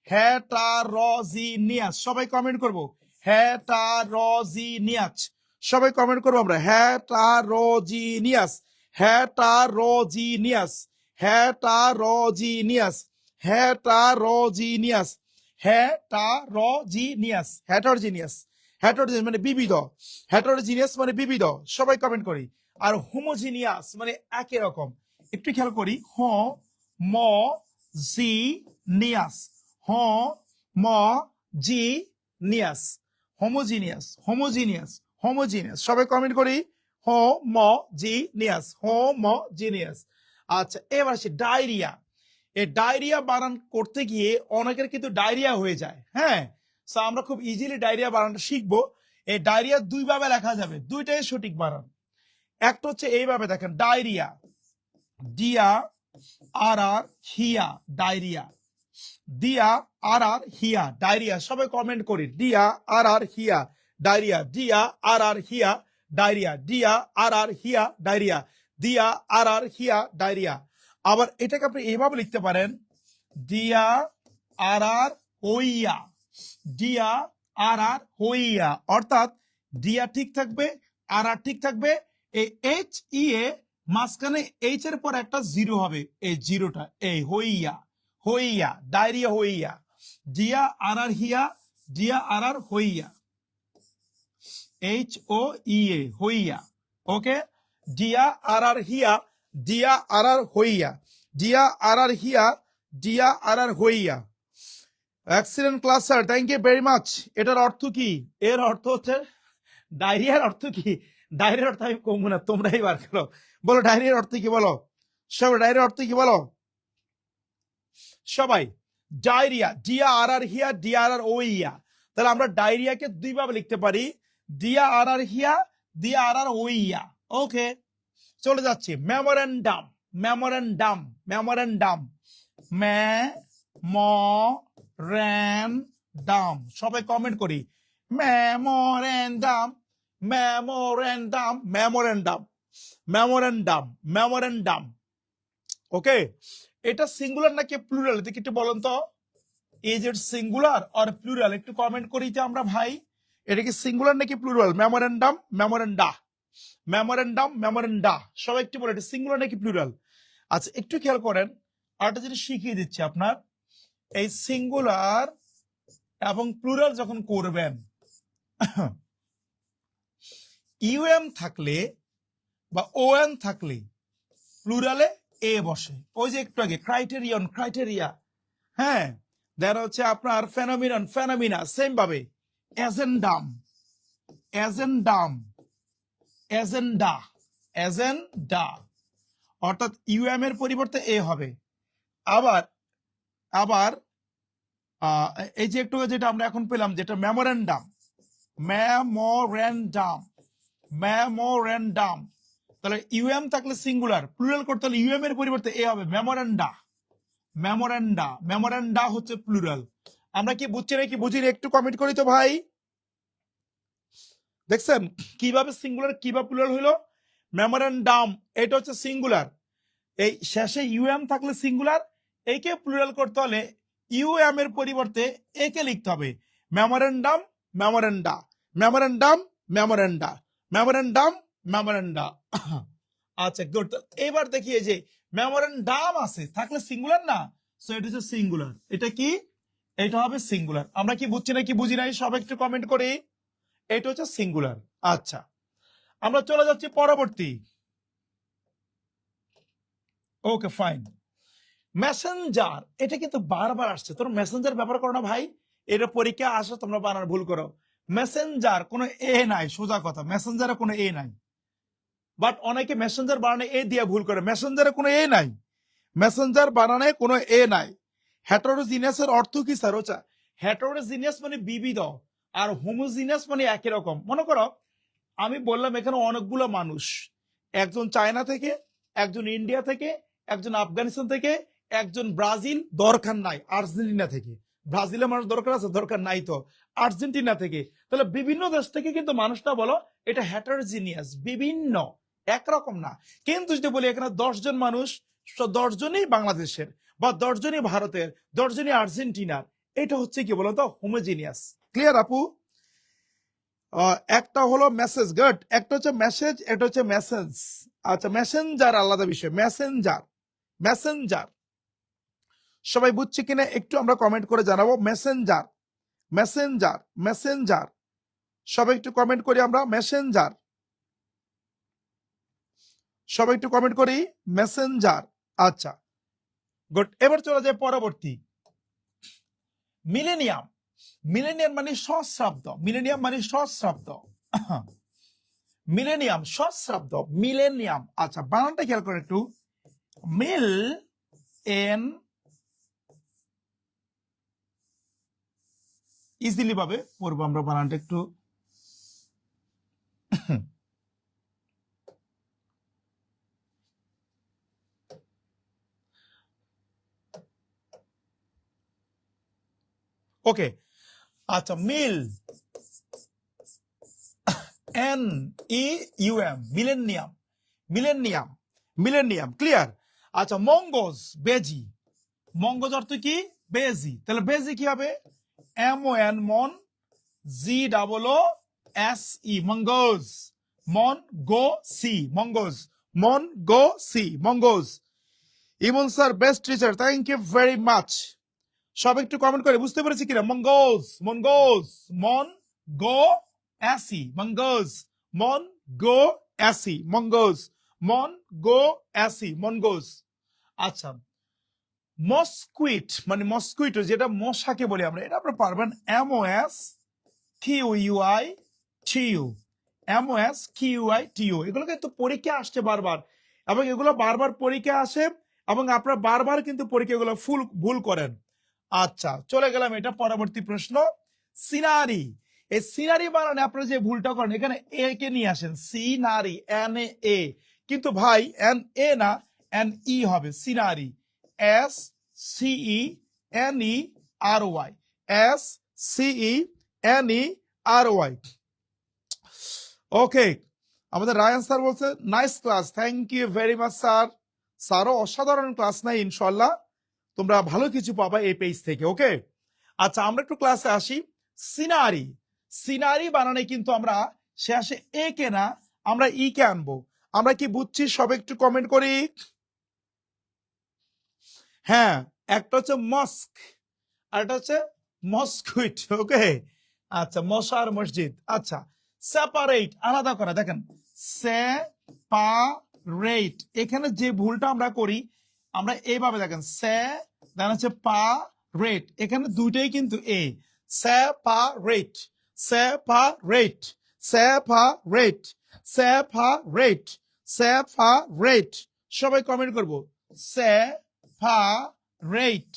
হ্যাঁ টা র জি নিয়াস। সবাই কমেন্ট করব, হ্যাঁ টা র জি নিয়াস। সবাই কমেন্ট করবো আমরা, হ্যাঁ টা র জি নিয়াস, হ্যাঁ টা র জি নিয়াস, হ্যাঁ টা র জি নিয়াস, হ্যাঁ টা র জি নিয়াস, হেটারোজিনিয়াস। হেটারোজিনিয়াস, হেটারোজিনিয়াস মানে বিবিধ, হেটারোজিনিয়াস মানে বিবিধ। সবাই কমেন্ট করি। আর হোমোজিনিয়াস মানে একই রকম। একটু খেয়াল করি, হ ম জি নিয়াস, হ ম জি নিয়াস, হোমোজিনিয়াস হোমোজিনিয়াস হোমোজিনিয়াস। সবাই কমেন্ট করি, হ ম জি নিয়াস, হ ম জিনিয়াস। আচ্ছা, এবার আসি ডায়রিয়া। এই ডায়রিয়া বানান করতে গিয়ে অনেকের কিন্তু ডায়রিয়া হয়ে যায়। হ্যাঁ, সো আমরা খুব ইজিলি ডায়রিয়া বানানটা শিখবো। এই ডায়রিয়া দুই ভাবে লেখা যাবে, দুইটাই সঠিক বানান। একটা হচ্ছে এইভাবে দেখেন, ডায়রিয়া, ডিয়া আর আর হিয়া, ডায়রিয়া, দিয়া আর আর হিয়া, ডায়রিয়া। সবাই কমেন্ট করি, দিয়া আর আর হিয়া, ডায়রিয়া, দিয়া আর আর হিয়া, ডায়রিয়া, দিয়া আর আর হিয়া, ডায়রিয়া, দিয়া আর আর হিয়া, ডায়রিয়া। আবার এটাকে আপনি এইভাবে লিখতে পারেন, দিয়া আর আর হইয়া, দিয়া আর আর হইয়া। অর্থাৎ দিয়া ঠিক থাকবে, আর আর ঠিক থাকবে, এই এইচ ই এ মাঝখানে এইচ এর পর একটা জিরো হবে, এই জিরোটা, এই হইয়া, হইয়া, ডায়রিয়া হইয়া, দিয়া আর আর হিয়া, দিয়া আর আর হইয়া, এইচ ও ই এ, হইয়া। ওকে, দিয়া আর আর হিয়া, দিয়া আর আর হইয়া, দিয়া আর আর হিয়া, দিয়া আর আর হইয়া। Excellent class sir, thank you very much. এটার অর্থ কি? এর অর্থ হচ্ছে, ডায়রিয়ার অর্থ কি? ডায়রিয়ার অর্থ আমি কমবো না, তোমরাই বার করো। বলো ডায়রিয়ার অর্থ কি, বলো সবাই, ডায়রিয়ার অর্থ কি বলো সবাই। ডায়রিয়া, ডিয়া আর আর হিয়া, ডিয়া আর আর ও ইয়া। তাহলে আমরা ডায়রিয়াকে দুই ভাবে লিখতে পারি, দিয়া আর আর হিয়া, দিয়া আর আর ও ইয়া। ওকে, চলে যাচ্ছি। Memorandum, memorandum, memorandum, memorandum. সবাই কমেন্ট করি, memorandum, memorandum, memorandum, memorandum, memorandum. Okay, এটা সিঙ্গুলার নাকি প্লুরাল দেখি একটু বলেন তো, is it singular or plural, একটু কমেন্ট করি যে আমরা ভাই, এটা কি সিঙ্গুলার নাকি plural? Memorandum, memoranda, memorandum, memoranda, সবাই একটু বলে এটা সিঙ্গুলার নাকি প্লুরাল। আচ্ছা একটু খেয়াল করেন, আরেকটা জিনিস শিখিয়ে দিচ্ছি আপনার, এই সিঙ্গুলার এবং প্লুরাল যখন করবেন, ইউএম থাকলে বা ওএন থাকলে প্লুরালে এ বসে। ওই যে একটু আগে ক্রাইটেরিয়ন, ক্রাইটেরিয়া, হ্যাঁ, দেন হচ্ছে আপনার ফেনোমিনন, ফেনোমিনা, সেম ভাবে এজেন্ডাম, এজেন্ডাম, এজেন্ডা, এজেন্ডা, অর্থাৎ ইউএম এর পরিবর্তে এ হবে। আবার আবার এই যে একটু যেটা আমরা এখন পেলাম যেটা মেমোরেন্ডাম, মেমোরেন্ডাম, মেমোরেন্ডাম, তাহলে ইউএম থাকলে সিঙ্গুলার, প্লুরাল করতে হলে ইউএম এর পরিবর্তে এ হবে, মেমোরেন্ডা, মেমোরেন্ডা, মেমোরেন্ডা হচ্ছে প্লুরাল। আমরা কি বুঝছি নাকি বুঝি না একটু কমেন্ট করি তো ভাই। দেখছেন কিভাবে সিঙ্গুলার কিভাবে প্লুরাল হইলো? মেমোরেন্ডাম এটা হচ্ছে সিঙ্গুলার, এই শেষে ইউএম থাকলে সিঙ্গুলার, একে প্লুরাল করতে হলে ইউএম এর পরিবর্তে একে লিখতে হবে, memorandum, memoranda, memorandum, memoranda, memorandum, memoranda. আচ্ছা গুড। এবার দেখি এই যে মেমোরেন্ডাম আছে থাকলে সিঙ্গুলার না, সো এটা হচ্ছে সিঙ্গুলার। এটা কি? এটা হবে সিঙ্গুলার। আমরা কি বুঝছি না কি বুঝি নাই সব একটু কমেন্ট করি। এটা হচ্ছে সিঙ্গুলার। আচ্ছা আমরা চলে যাচ্ছি পরবর্তী। Okay fine. মেসেঞ্জার, এটা কিন্তু বারবার আসছে, তোর মেসেঞ্জার ব্যবহার করো না ভাই, এটা পরীক্ষা আসে তোমরা বানান ভুল করো। মেসেঞ্জার কোনো এ নাই, সোজা কথা, মেসেঞ্জারে কোনো এ নাই, বাট অনেকে মেসেঞ্জার বানানে এ দিয়ে ভুল করে, মেসেঞ্জারে কোনো এ নাই, মেসেঞ্জার বানানে কোনো এ নাই। হেটারোজিনিয়াসের অর্থ কি স্যার? ওটা হেটারোজিনিয়াস মানে বিবিধ, আর হোমোজিনিয়াস মানে একই রকম। মনে করো আমি বললাম এখানে অনেকগুলো মানুষ, একজন চায়না থেকে, একজন ইন্ডিয়া থেকে, একজন আফগানিস্তান থেকে, একজন ব্রাজিল, দরকার নাই আর্জেন্টিনা থেকে, ব্রাজিলের মানুষ দরকার আছে? দরকার নাই তো, আর্জেন্টিনা থেকে, তাহলে বিভিন্ন দেশ থেকে কিন্তু মানুষটা বলো এটা হেটারোজিনিয়াস, বিভিন্ন, একরকম না। কিন্তু যদি বলি এখানে 10 জন মানুষ, 10 জনই বাংলাদেশের, বা 10 জনই ভারতের, 10 জনই আর্জেন্টিনার, এটা হচ্ছে কি বলতো হোমোজিনিয়াস। ক্লিয়ার আপু? একটা হলো মেসেজ, গুড, একটা হচ্ছে মেসেজ, এটা হচ্ছে মেসেজ। আচ্ছা মেসেঞ্জার আলাদা বিষয়, মেসেঞ্জার, মেসেঞ্জার সবাই বুঝছে কিনা একটু আমরা কমেন্ট করে জানাবো। মেসেঞ্জার, মেসেঞ্জার, মেসেঞ্জার, সবাই একটু কমেন্ট করি আমরা, মেসেঞ্জার, সবাই একটু কমেন্ট করি মেসেঞ্জার। আচ্ছা গুড। এবার চলে যায় পরবর্তী, মিলেনিয়াম। মিলেনিয়াম মানে সহস্রাব্দ, মিলেনিয়াম মানে সহস্রাব্দ, মিলেনিয়াম সহস্রাব্দ, মিলেনিয়াম। আচ্ছা বানানটা খেয়াল করে একটু, মিল এন, ইজিলি ভাবে পড়বো আমরা বানানটা একটু। ওকে আচ্ছা mill, N E U M, millennium, millennium, millennium, clear? আচ্ছা মঙ্গোজ, বেজি, মঙ্গোজ অর্থ কি? বেজি, তাহলে বেজি কি হবে? M O N, mon, G double O S E, mongoose, mongoose, mongoose, mongoose, mongoose. Emon sir best teacher, thank you very much. সব একটু কমেন্ট করে বুঝতে পেরেছি কিনা? মঙ্গোজ, মঙ্গোজ, মন গো অ্যাসি, মঙ্গোজ, মন গো অ্যাসি, মঙ্গোজ, মন গো অ্যাসি, মঙ্গোজ। আচ্ছা মস্কুইট মানে মস্কুইটো, যেটা মশাকে বলি আমরা, এটা আপনারা পারবেন, M O S Q U I T U, M O S Q I T U, এগুলো কিন্তু পরীক্ষা আসছে বারবার, এবং এগুলো বারবার পরীক্ষা আসে, এবং আপনারা বারবার কিন্তু পরীক্ষাগুলো ভুল করেন। আচ্ছা চলে গেলাম এটা পরবর্তী প্রশ্ন, সিনারি। এই সিনারি বানানে আপনারা যে ভুলটা করেন, এখানে এ কে নিয়ে আসেন, সিনারি, এন এ, কিন্তু ভাই এন এ না, এন ই হবে, scenery, S C N E R Y, S C N E R Y. Okay আমাদের রায়ান স্যার বলছে nice class, thank you very much sir, স্যারও অসাধারণ ক্লাস নেয়, ইনশাল্লাহ তোমরা ভালো কিছু পাবা এই পেজ থেকে। ওকে, আচ্ছা আমরা একটু ক্লাসে আসি। সিনারি, সিনারি বানানে কিন্তু আমরা শেষে এ কে না, আমরা ই কে আনবো। আমরা কি বুঝছি সব একটু কমেন্ট করি। হ্যাঁ, একটা হচ্ছে মস্ক আর একটা হচ্ছে মস্কুইট। ওকে, আচ্ছা মশার মসজিদ। আচ্ছা সেপারেট, আলাদা করা। দেখেন সেপারেট, এখানে যে ভুলটা আমরা করি আমরা এইভাবে, দেখেন সে দেন হচ্ছে পা রেট, এখানে দুইটাই কিন্তু A. Separate, separate, separate, separate, separate. সবাই কমেন্ট করবো সেপারেট,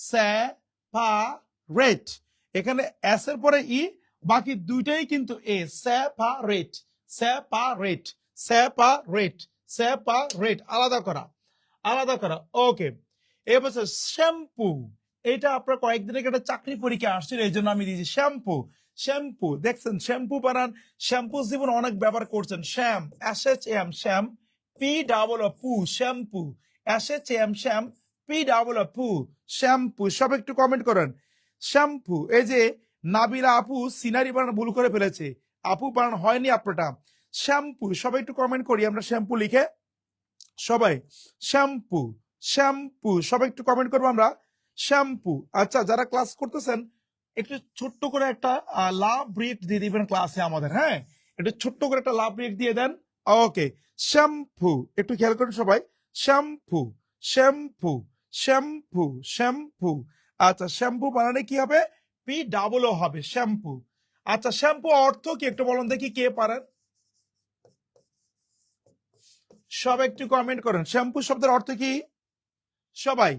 সেপারেট। এখানে এস এর পরে ই, বাকি দুইটাই কিন্তু A. Separate, separate, separate, separate, আলাদা করা, আলাদা করা। ওকে, এবার শ্যাম্পু, এটা আপনার কয়েকদিন আগে একটা চাকরি পরীক্ষা আসছিল, এই জন্য আমি দিয়েছি শ্যাম্পু। শ্যাম্পু দেখছেন, শ্যাম্পু বানান, শ্যাম্পু জীবন অনেক ব্যবহার করছেন। শ্যাম, এস এইচ এম, শ্যাম, পি ডাবল ও পু, শ্যাম্পু, এস এইচ এম, শ্যাম, পি ডাবল ও পু, শ্যাম্পু। সব একটু কমেন্ট করেন শ্যাম্পু। এই যে নাবিলা আপু সিনারি বানান ভুল করে ফেলেছে, আপু বানান হয়নি আপনারটা। শ্যাম্পু, সবাই একটু কমেন্ট করি আমরা শ্যাম্পু লিখে, সবাই শ্যাম্পু, শ্যাম্পু, সবাই একটু কমেন্ট করবো আমরা শ্যাম্পু। আচ্ছা যারা ক্লাস করতেছেন একটু ছোট্ট করে একটা লাভ ব্রেক দিয়ে দিবেন ক্লাসে আমাদের। হ্যাঁ, একটু ছোট্ট করে একটা লাভ ব্রেক দিয়ে দেন। ওকে, শ্যাম্পু একটু খেয়াল করুন সবাই। Shampoo, shampoo, shampoo, shampoo. আচ্ছা শ্যাম্পু বানানে কি হবে, পি ডাবল ও হবে, শ্যাম্পু। আচ্ছা শ্যাম্পু অর্থ কি একটু বলুন দেখি, কে পারেন? সব একটু কমেন্ট করেন শ্যাম্পু শব্দের অর্থ কি সবাই,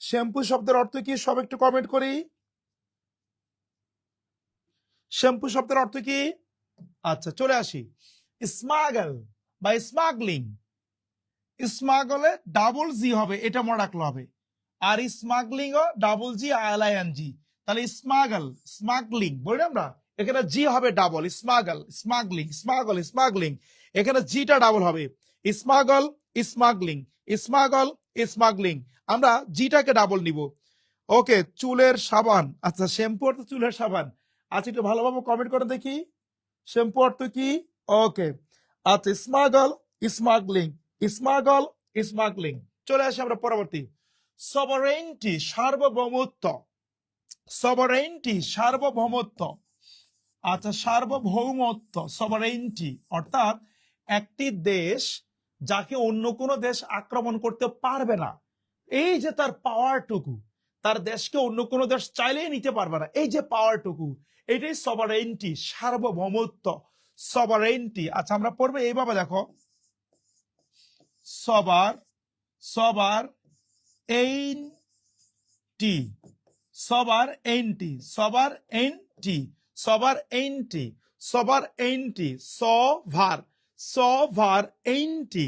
শ্যাম্পু শব্দের অর্থ কি সব একটু কমেন্ট করি। শ্যাম্পু শব্দের অর্থ কি? আচ্ছা চলে আসি, স্মাগল বা স্মাগলিং। স্মাগলে ডাবল জি হবে, এটা মনে রাখলে হবে। আর স্মাগলিং ও ডাবল জি আইএলআইএন জি, তাহলে স্মাগল, স্মাগলিং বলি আমরা, এখানে জি হবে double, smuggle, smuggling, smuggle, smuggling, এখানে জিটা ডাবল হবে। স্মাগল, স্মাগলিং, স্মাগল, স্মাগলিং, আমরা জিটাকে ডাবল নিব। ওকে, চুলের সাবান, আচ্ছা শ্যাম্পু অর্থ চুলের সাবান। আচ্ছা একটু ভালোভাবে কমেন্ট করে দেখি শ্যাম্পু অর্থ কি। ওকে, আচ্ছা স্মাগল, স্মাগলিং, স্মাগল, স্মাগলিং। চলে আসি আমরা পরবর্তী, সভারেন্টি, সার্বভৌমত্ব। সভারেন্টি, সার্বভৌমত্ব। আচ্ছা সার্বভৌমত্ব, সভারেন্টি অর্থাৎ একটি দেশ যাকে অন্য কোনো দেশ আক্রমণ করতে পারবে না, এই যে তার পাওয়ারটুকু, তার দেশকে অন্য কোনো দেশ চাইলেই নিতে পারবে না, এই যে পাওয়ারটুকু, এটাই সভারেন্টি, সার্বভৌমত্ব, সভারেন্টি। আচ্ছা আমরা পড়বো এইভাবে, দেখো সবার, সবার এনটি, সবার এনটি, সবার এনটি, সবার এনটি, সবার এনটি, সভার, সভার এনটি,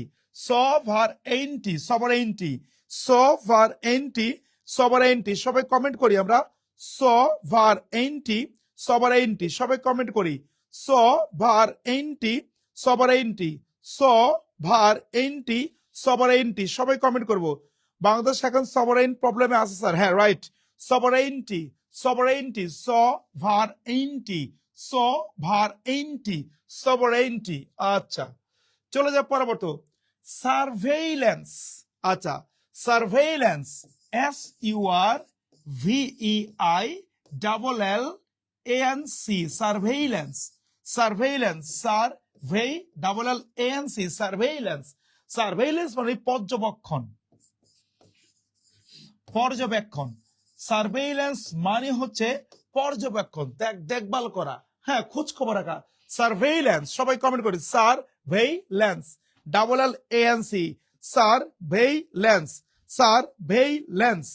সভার এনটি, সবার এনটি, সভার এনটি, সবার এনটি। সবাই কমেন্ট করি আমরা সভার এনটি, সবার এনটি, সবাই কমেন্ট করি সভার এনটি, সবার এনটি, সভার এনটি, সবার এনটি। সবাই কমেন্ট করবো বাংলাদেশ এখন সভারেইন প্রবলেমে আছে স্যার। হ্যাঁ রাইট, সভারেইনটি, সভারেইনটি, সভারেইনটি, সভারেইনটি, সভারেইনটি। আচ্ছা চলে যাও পরবর্তী, সার্ভেইলেন্স। আচ্ছা surveillance, S U R V I double L N C, surveillance, surveillance, survey double L N C, surveillance. Surveillance মানে পর্যবেক্ষণ, পর্যবেক্ষণ। সার্ভেইলেন্স মানে হচ্ছে পর্যবেক্ষণ, দেখভাল করা, হ্যাঁ খোঁজ খবর রাখা। সার্ভেইলেন্স, সবাই কমেন্ট করি surveillance, double L N C, surveillance, surveillance.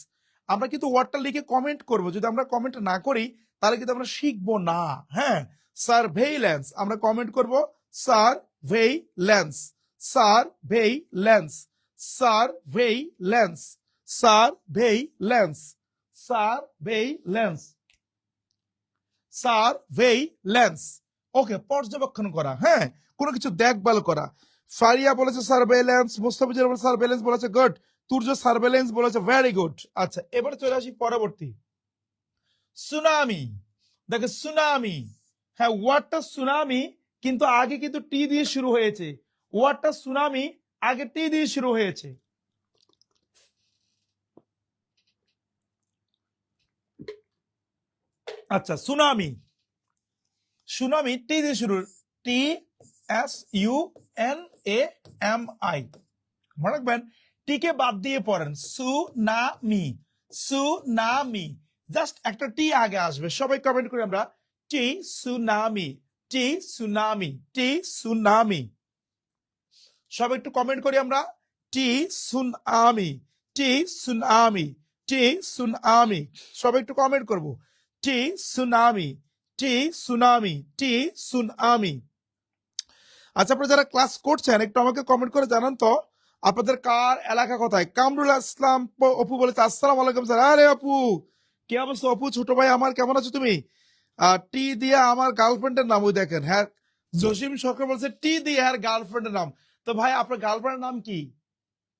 আমরা কিন্তু ওয়ার্ডটা লিখে কমেন্ট করব, যদি আমরা কমেন্ট না করি তাহলে কিন্তু আমরা শিখবো না। হ্যাঁ, সার্ভেইলেন্স আমরা কমেন্ট করব surveillance, surveillance, surveillance, surveillance, surveillance, surveillance. Okay, পর্যবেক্ষণ করা, হ্যাঁ কোনো কিছু দেখভাল করা। ফারিয়া বলেছে সার্ভেইলেন্স, মুস্তাফিজুর রহমান সার্ভেইলেন্স বলেছে, গুড। তুর্য সার্ভেলেন্স বলেছে ভেরি গুড। আচ্ছা এবারে চলে আসি পরবর্তী, সুনামি। দেখো সুনামি, হ্যাঁ ওয়ার্ডটা সুনামি কিন্তু আগে কিন্তু টি দিয়ে শুরু হয়েছে, ওয়ার্ডটা সুনামি আগে টি দিয়ে শুরু হয়েছে। আচ্ছা সুনামি, সুনামি টি দিয়ে শুরু, T S U N A M I, মনে রাখবেন টিকে বাদ দিয়ে পড়েন, সুনামি, সুনামি, জাস্ট একটা টি আগে আসবে। সবাই কমেন্ট করি আমরা, টি সুনামি, টি সুনামি, টি সুনামি। সবাই একটু কমেন্ট করি আমরা, টি সুনামি, টি সুনামি, টি সুনামি। সবাই একটু কমেন্ট করব, টি সুনামি, টি সুনামি, টি সুনামি। আচ্ছা আপনারা যারা ক্লাস করছেন একটু আমাকে কমেন্ট করে জানান তো আপনাদের কার এলাকা কোথায়। কামরুল ইসলাম অপু বলেছে আসসালামু আলাইকুম স্যার। আরে আপু কি অবস্থা অপু, ছোট ভাই আমার, কেমন আছো তুমি? টি দিয়ে আমার গার্লফ্রেন্ডের নাম, ওই দেখেন। হ্যাঁ জসিম সরকার বলছে টি দিয়ে আর গার্লফ্রেন্ডের নাম। তো ভাই আপনার গার্লফ্রেন্ডের নাম কি?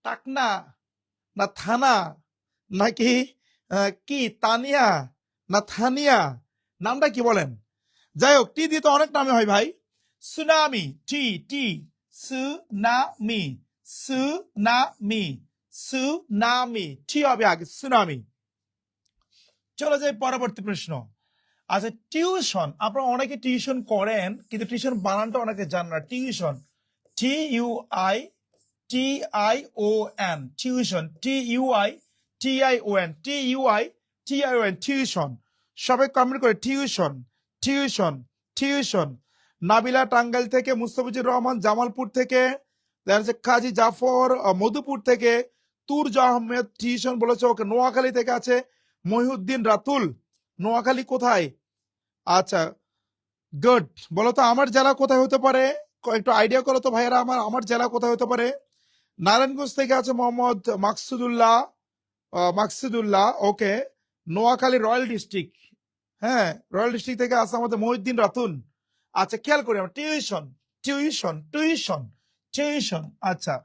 টাকনা না থানা নাকি কি তানিয়া না থানিয়া, নামটা কি বলেন? যাই হোক টি দিয়ে তো অনেক নামে হয় ভাই। সুনামি, টি টি, সুনামি, সুনামি, সুনামি, টি হবে আগে, সুনামি। চলে যাই পরবর্তী প্রশ্ন। আচ্ছা টিউশন, আপনারা অনেকে টিউশন করেন কিন্তু টিউশন বানানটা অনেকে জান না। Tuition, T U I T I O N, tuition, T U I T I O N, T U I T I O N, tuition. সবাই কমেন্ট করে tuition, tuition, tuition. Nabila Tangail থেকে, মুস্তাফিজুর রহমান জামালপুর থেকে, কাজী জাফর মধুপুর থেকে, তুর্জ আহমেদ টিউশন বলেছে ওকে নোয়াখালী থেকে আছে, মহিউদ্দিন রাতুল নোয়াখালী কোথায়? আচ্ছা গুড। বলো তো আমার জেলা কোথায় হতে পারে, একটু আইডিয়া করো তো ভাইয়েরা, আমার জেলা কোথায় হতে পারে? নারায়ণগঞ্জ থেকে আছে মোহাম্মদ মাকসুদুল্লাহ, মাকসুদুল্লাহ ওকে, নোয়াখালী রয়্যাল ডিস্ট্রিক্ট, হ্যাঁ রয়্যাল ডিস্ট্রিক্ট থেকে আছে আমাদের মহিউদ্দিন রাতুল। আচ্ছা খেয়াল করি আমরা, টিউশন, টিউশন, টিউশন, টিউশন। আচ্ছা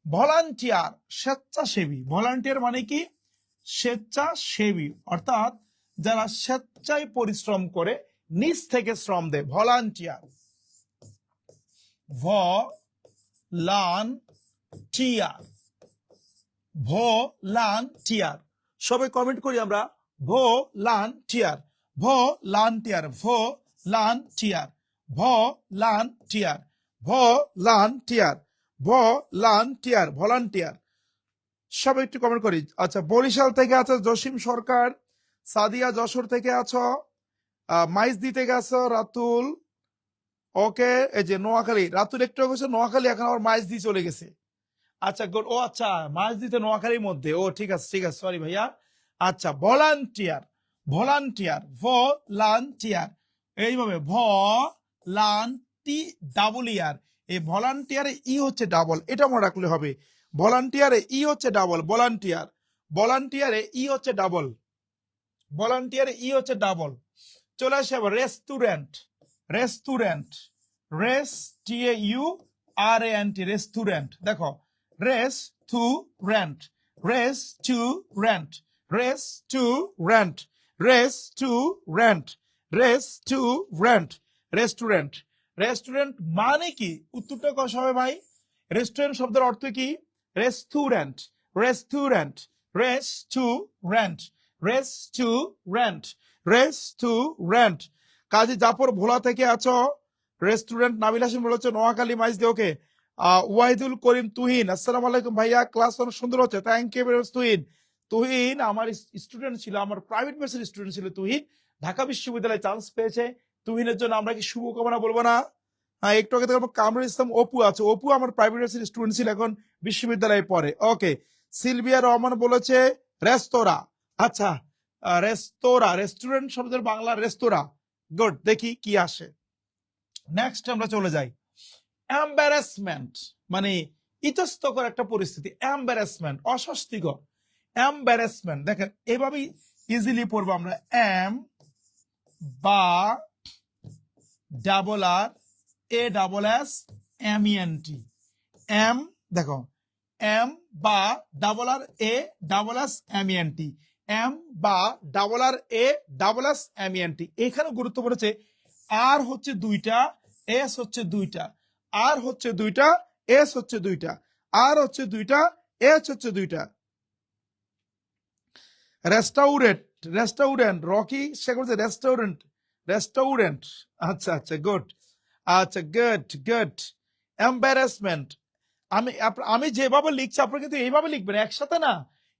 ভলান্টিয়ার, স্বেচ্ছাসেবী, ভলান্টিয়ার মানে কি? স্বেচ্ছাসেবী, অর্থাৎ যারা স্বেচ্ছায় পরিশ্রম করে, নিজ থেকে শ্রম দেয়, ভলান্টিয়ার, ভলান্টিয়ার, ভলান্টিয়ার। সবাই কমেন্ট করি আমরা, volunteer, volunteer, volunteer, volunteer, volunteer, volunteer, volunteer. সবাই একটু কমেন্ট করি। আচ্ছা বরিশাল থেকে আছে জসিম সরকার, সাদিয়া যশোর থেকে আছো, মাইজদি থেকে আছো রাতুল ওকে, এই যে নোয়াখালী রাতুল একটু গেছে নোয়াখালী, এখন আবার মাইজদি চলে গেছে। আচ্ছা গুড, ও আচ্ছা মাইজদিতে নোয়াখালীর মধ্যে, ও ঠিক আছে ঠিক আছে, সরি ভাইয়া। আচ্ছা ভলান্টিয়ার, ভলান্টিয়ার, ভলান্টিয়ার, এইভাবে ভলান্টি ডাবল ইয়ার, এই ভলান্টিয়ারে ই হচ্ছে ডাবল, এটা মনে রাখলে হবে। ভলান্টিয়ারে ই হচ্ছে ডাবল, ভলান্টিয়ার, ভলান্টিয়ারে ই হচ্ছে ডাবল, ভলান্টিয়ারে ই হচ্ছে ডাবল। চলে আসে আবার restaurant, restaurant, res T A U R A N T, restaurant. দেখো restaurant, restaurant, restaurant, restaurant, restaurant, restaurant. Restaurant মানে কি? উত্তরটা কষ হবে ভাই? রেস্টুরেন্ট শব্দের অর্থ কি? Restaurant, restaurant, restaurant, restaurant, restaurant. Kazi Jafar Bhola থেকে আছো, রেস্টুরেন্ট। নাবিল হাসিম বলেছে নোয়াখালী মাইজদি ওকে। ওয়াহিদুল করিম তুহিন, আসসালামু আলাইকুম ভাইয়া, ক্লাস অনেক সুন্দর হচ্ছে, thank you very much Tuhin. Tuhin আমার স্টুডেন্ট ছিল, আমার প্রাইভেট ব্যাচের স্টুডেন্ট ছিল তুহিন, ঢাকা বিশ্ববিদ্যালয়ে চান্স পেয়েছে। তুহিনের জন্য আমরা কি শুভকামনা বলবো না? হ্যাঁ একটু আগে দেখো কামরুল ইসলাম অপু আছে, অপু আমার প্রাইভেট ব্যাচের স্টুডেন্ট ছিল, এখন বিশ্ববিদ্যালয়ে পড়ে ওকে। সিলভিয়া রহমান বলেছে রেস্তোরাঁ। আচ্ছা রেস্তোরাঁ, রেস্টুরেন্ট শব্দের বাংলা রেস্তোরাঁ, গুড। দেখি কি আসে। নেক্সট আমরা চলে যাই, এম্বারাসমেন্ট মানে ইতস্তকর একটা পরিস্থিতি, এম্বারাসমেন্ট অস্বস্তিকর, এম্বারাসমেন্ট। দেখেন এভাবেই ইজিলি পড়বো আমরা, এম বা double R A double S M E N T, M দেখো এম বা double R A double S M N T, M বা double R A double S M N T. এখানে গুরুত্ব পড়েছে আর হচ্ছে দুইটা, এস হচ্ছে দুইটা, আর হচ্ছে দুইটা, এস হচ্ছে দুইটা, আর হচ্ছে দুইটা, এস হচ্ছে দুইটা। রেস্টুরেন্ট, রেস্টুরেন্ট, রকি সে করছে রেস্টুরেন্ট, রেস্টুরেন্ট। আচ্ছা আচ্ছা গুড, আচ্ছা গুড গুড। এম্বারাসমেন্ট, আমি যেভাবে লিখছি আপনারা কিন্তু এইভাবে লিখবেন, একসাথে না।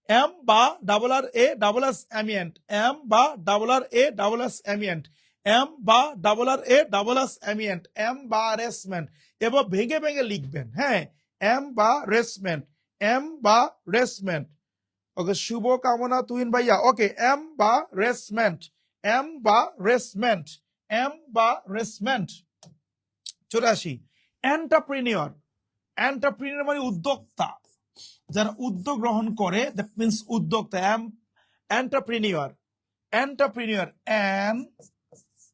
এম বা double R A double S এমিয়েন্ট, এম বা double R A double S এমিয়েন্ট, এম বা double R A double S এমিয়েন্ট, এম বা রেসমেন্ট। এবার ভেঙে ভেঙে লিখবেন, হ্যাঁ। এম বা রেসমেন্ট, এম বা রেসমেন্ট। ওকে, শুভ কামনা তুহিন ভাইয়া। ওকে, এম বা রেসমেন্ট, এম বা রেসমেন্ট, এম বা রেসমেন্ট। চলে আসি এন্টারপ্রেনিয়র। এন্টারপ্রেনিয়র মানে উদ্যোক্তা, যারা উদ্যোগ গ্রহণ করে, দ্যাট মিন্স উদ্যোক্তা। এন্টারপ্রেনিয়র, এন্টারপ্রেনিয়র, এন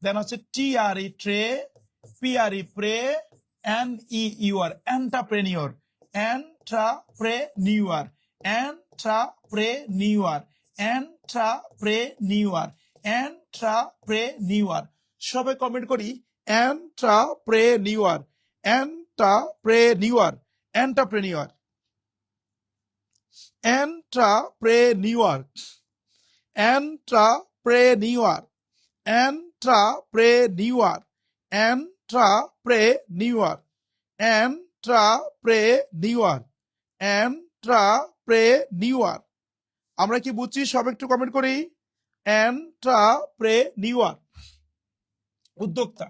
দেন হচ্ছে T R E tre, P R E pre, N E U R, entrepreneur, entrepreneur, entrepreneur, entrepreneur, entrepreneur. সবাই কমেন্ট করি entrepreneur, entrepreneur, entrepreneur, entrepreneur, entrepreneur, entrepreneur, entrepreneur, entrepreneur, entrepreneur. আমরা কি বুঝছি সব একটু comment করি। Entrepreneur, উদ্যোক্তা।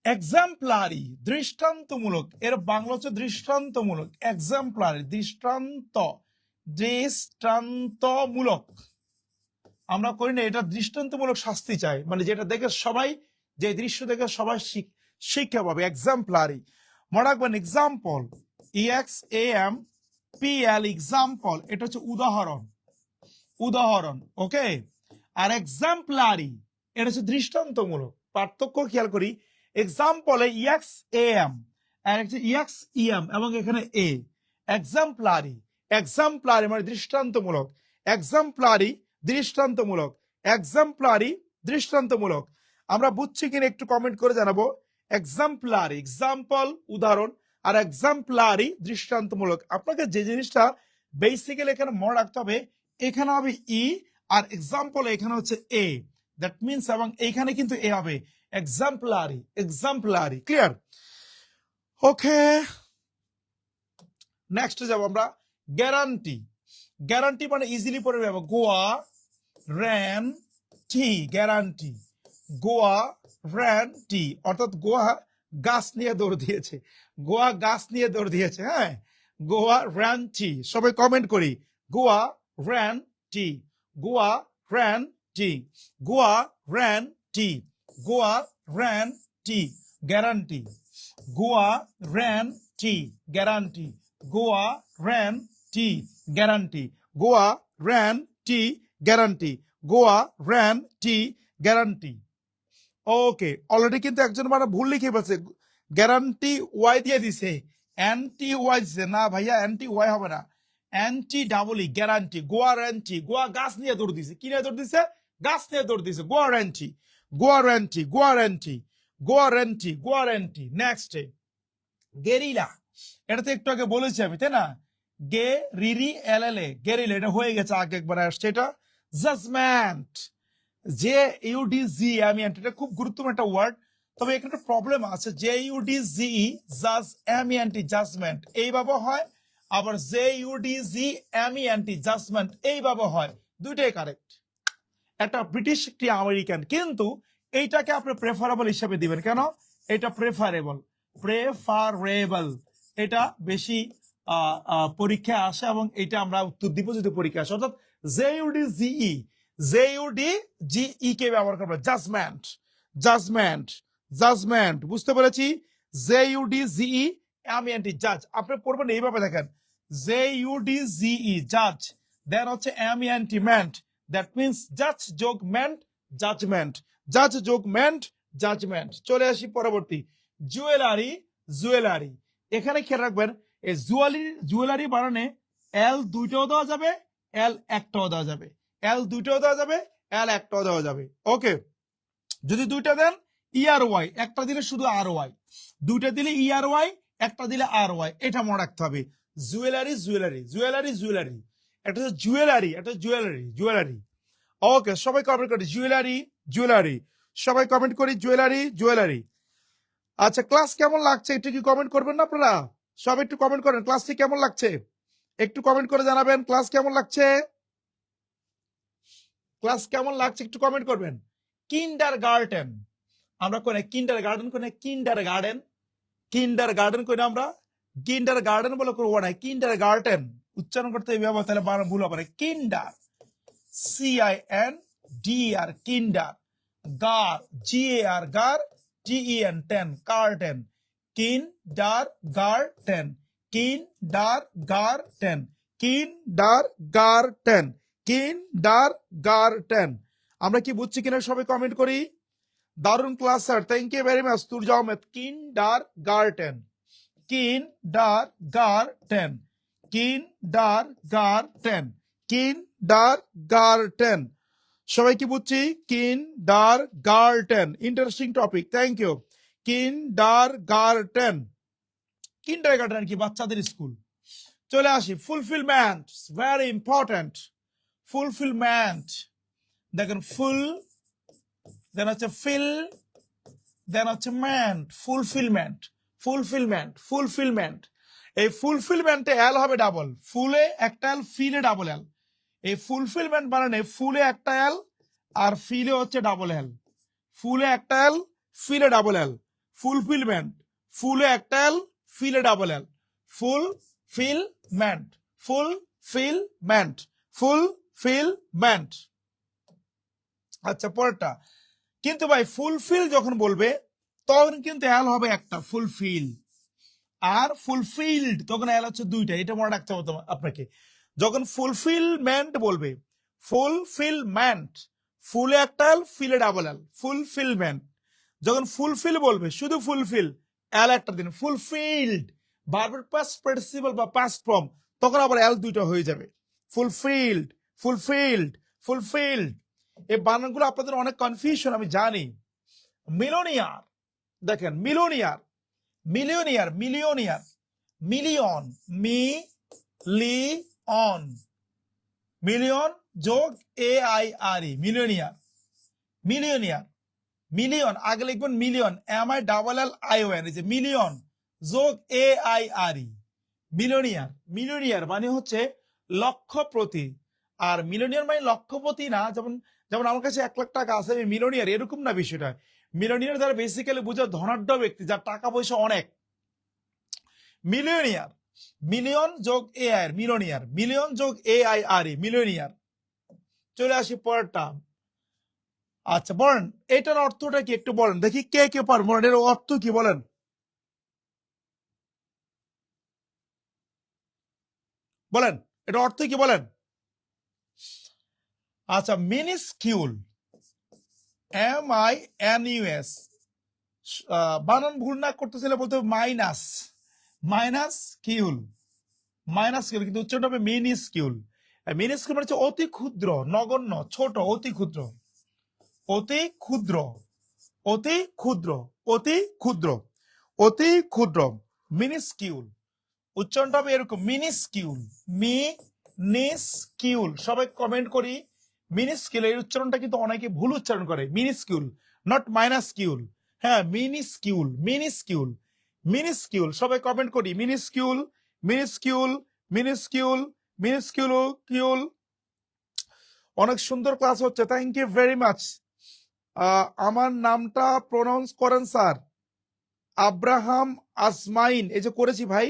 এক্সাম্পলারি, দৃষ্টান্তমূলক, এর বাংলা হচ্ছে দৃষ্টান্তমূলক। এক্সাম্পলারি, দৃষ্টান্ত, দৃষ্টান্তমূলক। আমরা করি না, এটা দৃষ্টান্তমূলক শাস্তি চাই, মানে যেটা দেখে সবাই, যে দৃশ্য দেখে সবাই শিক্ষা পাবে। এক্সাম্পলারি, মনে রাখবেন example, E X A M P L, example, এটা হচ্ছে উদাহরণ, উদাহরণ। ওকে, আর এক্সাম্পলারি এটা হচ্ছে দৃষ্টান্তমূলক। পার্থক্য খেয়াল করি, এক্সাম্পলে E X A M R E X E M এবং এখানে এ। এক্সাম্পলারি, এক্সাম্পলারি মানে দৃষ্টান্তমূলক, এক্সাম্পলারি দৃষ্টান্তমূলক, এক্সাম্পলারি দৃষ্টান্তমূলক। আমরা বুঝছি কিনা একটু কমেন্ট করে জানাবো। এক্সাম্পলারি, এক্সাম্পল উদাহরণ, আর এক্সাম্পলারি দৃষ্টান্তমূলক। আপনাকে যে জিনিসটা বেসিক্যালি এখানে মনে রাখতে হবে, এখানে হবে ই আর এক্সাম্পল এখানে হচ্ছে এ, দ্যাট মিনস, এবং এইখানে কিন্তু এ হবে। Exemplary, exemplary, clear? Okay, next যাব আমরা। গ্যারান্টি, গ্যারান্টি মানে ইজিলি পড়ে যাবো, গোয়া র্যান টি, গ্যারান্টি, গোয়া র্যান টি, অর্থাৎ গোয়া গাছ নিয়ে দৌড় দিয়েছে, গোয়া গাছ নিয়ে দৌড় দিয়েছে। হ্যাঁ, গোয়া র্যান টি, সবাই কমেন্ট করি, গোয়া র্যান টি, গোয়া র্যান টি, গোয়া র্যান টি, গোয়া র্যান টি, গ্যারান্টি, গোয়া র্যান টি, গ্যারান্টি, গোয়া র্যান টি, গ্যারান্টি, গোয়া র্যান টি, গ্যারান্টি, গোয়া র্যান টি, গ্যারান্টি। ওকে, অলরেডি কিন্তু একজন মানে ভুল লিখে ফেলছে, গ্যারান্টি ওয়াই দিয়ে দিছে, অ্যান্টি ওয়াই দিছে না ভাইয়া, অ্যান্টি ওয়াই হবে না, অ্যান্টি ডাবল ই, গ্যারান্টি, গোয়া র্যান্টি। গোয়া গাছ নিয়ে দৌড় দিছে, কি নিয়ে দৌড় দিছে? গাছ নিয়ে দৌড় দিছে। গোয়া র্যান্টি, গোয়া র্যান্টি, গোয়া র্যান্টি, গোয়া র্যান্টি, গোয়া র্যান্টি। নেক্সট, গেরিলা, এটা তো একটু আগে বলেছি আমি, তাই না? গে রিরি এল এল এ, গেরিলা, এটা হয়ে গেছে, আগে একবার আসছে। এটা জাজমেন্ট, জে ইউডি জি, আমি এটা খুব গুরুত্বপূর্ণ একটা ওয়ার্ড। তবে এখানে একটা প্রবলেম আছে, জে ইউডি জি জাজ এমি অ্যান্টি জাজমেন্ট এইভাবে হয়, আবার জে ইউডি জি এমি অ্যান্টি জাজমেন্ট এইভাবে হয়, দুইটাই কারেক্ট। একটা ব্রিটিশ, একটি আমেরিকান, কিন্তু এইটাকে আপনি প্রেফারেবল হিসেবে দিবেন। কেন? এটা প্রেফারেবল, প্রেফারেবল, এটা বেশি পরীক্ষা আসে এবং এটা আমরা উত্তর দিব যদি পরীক্ষা আসে। অর্থাৎ J U D G E, J U D G E কে ব্যবহার করবো, জাজমেন্ট, জাজমেন্ট, জাজমেন্ট, বুঝতে পেরেছি? জে ইউডি জিই আমি অ্যান্টি জাজ, আপনি পড়বেন এইভাবে, দেখেন, জে ইউডি জিই জাজ, দেন হচ্ছে আমি অ্যান্টি মেন্ট, দ্যাট মিনস জাজ যোগ মেন্ট, জাজমেন্ট, জাজ যোগ মেন্ট, জাজমেন্ট। চলে আসি পরবর্তী, জুয়েলারি, জুয়েলারি। এখানে খেয়াল রাখবেন, এই জুয়েলারি বানানে এল দুইটাও দেওয়া যাবে, এল একটাও দেওয়া যাবে, এল দুইটাও দেওয়া যাবে, এল একটাও দেওয়া যাবে। ওকে, যদি দুইটা দেন ইআর ওয়াই, একটা দিলে শুধু আর ওয়াই, দুইটা দিলে ইআর ওয়াই, একটা দিলে আর ওয়াই, এটা মনে রাখতে হবে। জুয়েলারি জুয়েলারি জুয়েলারি জুয়েলারি, একটা হচ্ছে জুয়েলারি, একটা জুয়েলারি জুয়েলারি। ওকে, সবাই কমেন্ট করি জুয়েলারি জুয়েলারি, সবাই কমেন্ট করি জুয়েলারি জুয়েলারি। আচ্ছা, ক্লাস কেমন লাগছে একটু কি কমেন্ট করবেন না আপনারা? সব একটু কমেন্ট করেন, ক্লাসটি কেমন লাগছে একটু কমেন্ট করে জানাবেন। ক্লাস কেমন লাগছে, ক্লাস কেমন লাগছে একটু কমেন্ট করবেন। কিন্ডার গার্ডেন, আমরা কোনে কিন্ডার গার্ডেন, কোনে কিন্ডার গার্ডেন, কিন্ডার গার্ডেন কোনে আমরা কিন্ডার গার্ডেন বলে করবো না, কিন্ডার গার্ডেন উচ্চারণ করতে হবে, তাহলে বানান ভুল হবে। কিন্ডার, CINDR, কিন্ডার, গার, GAR, gar, TEN, ten, garden, kindergarten, kindergarten, kindergarten, kindergarten. আমরা কি বুঝছি কিনা সবাই কমেন্ট করি। দারুন class sir, thank you very much. Turja Ahmed, kindergarten, kindergarten, kindergarten, kindergarten. সবাই কি বুঝছি? Kindergarten, interesting topic, thank you. Kindergarten, kindergarten কি বাচ্চাদের স্কুল। চলে আসি ফুলফিলমেন্ট, ভেরি ইম্পর্টেন্ট। ফুলফিলমেন্ট, দেখেন ফুল, দেন হচ্ছে ফিল, দেন হচ্ছে মেন্ট, ফুলফিলমেন্ট, ফুলফিলমেন্ট, ফুলফিলমেন্ট। এই ফুলফিলমেন্টে এল হবে ডাবল, ফুলে একটা এল, ফিলে ডাবল এল। এই ফুলফিলমেন্ট বানানে ফুলে একটা এল আর ফিলে হচ্ছে ডাবল এল, ফুলে একটা এল, ফিলে ডাবল এল। ফুলফিলমেন্ট, ফুলে একটা এল, ফিলে double L, fulfilment, fulfilment, fulfilment. আচ্ছা, পরেরটা কিন্তু ভাই ফুলফিল যখন বলবে তখন কিন্তু এল হবে একটা, ফুলফিল, আর ফুলফিলড তখন এল হচ্ছে দুইটা, এটা মনে রাখতে হবে আপনাকে। যখন ফুলফিলমেন্ট বলবে, ফুলফিলমেন্ট, ফুলে একটা এল, ফিলে ডাবল এল, ফুলফিলমেন্ট। যখন ফুলফিল বলবে শুধু ফুলফিল, এল একটা দিন, ফুলফিলড ভার্বের পাস্ট পার্টিসিপল বা পাস্ট ফর্ম, তখন আবার এল দুইটা হয়ে যাবে, ফুলফিলড, ফুলফিলড, ফুলফিলড। এই বানানগুলো আপনাদের অনেক কনফিউশন আমি জানি। মিলোনিয়ার, দেখেন millionaire, millionaire, millionaire, million, million, million যোগ AIRE, মিলিয়নিয়ার, মিলিয়নিয়ার, মিলিয়ন আগে লিখবেন মিলিয়ন, MILLION, এই যে মিলিয়ন যোগ AIRE, মিলিয়নিয়ার। মিলিয়নিয়ার মানে হচ্ছে লক্ষপতি, আর মিলিয়নিয়ার মানে লক্ষপতি না, যেমন যেমন আমার কাছে 1 লাখ টাকা আছে আমি মিলিয়নিয়ার, এরকম না বিষয়টা। মিলিয়নিয়ার দ্বারা বেসিক্যালি বোঝা ধনাঢ্য ব্যক্তি যার টাকা পয়সা অনেক, মিলিয়নিয়ার। মিলিয়ন যোগ AIR, মিলিয়নিয়ার, মিলিয়ন যোগ AIRE, মিলিয়নিয়ার। চলে আসি পরেরটা। আচ্ছা বলেন এটার অর্থটা কি একটু বলেন দেখি, কে কে পারবেন, এর অর্থ কি বলেন, বলেন এটা অর্থ কি বলেন। আচ্ছা, মিনিস্কিউল, MINUS, বানান ভুল না করতেছিল বলতে minus, minus Kiul, minus Kiul, কিন্তু উচ্চারণ হবে মিনিস্কিউল। মিনিস্কিউল মানে হচ্ছে অতি ক্ষুদ্র, নগণ্য, ছোট, অতি ক্ষুদ্র, অতি ক্ষুদ্র, অতি ক্ষুদ্র, অতি ক্ষুদ্র, অতি ক্ষুদ্র, মিনিস্কিউল। উচ্চারণটা হবে এরকম, মিনিস্কিউল, মিনিস্কিউল। সবাই কমেন্ট করি মিনিস্কিউল, এই উচ্চারণটা কিন্তু অনেকে ভুল উচ্চারণ করে, মিনিস্কিউল, নট মাইনাসকিউল। হ্যাঁ, মিনিস্কিউল, মিনিস্কিউল, মিনিস্কিউল। সবাই কমেন্ট করি মিনিস্কিউল, মিনিস্কিউল, মিনিস্কিউল, মিনিস্কিউল, কিউল। অনেক সুন্দর ক্লাস হচ্ছে, থ্যাংক ইউ ভেরি মাচ। আমার নামটা প্রনাউন্স করেন স্যার, আব্রাহাম আসমাইন, এই যে করেছি ভাই।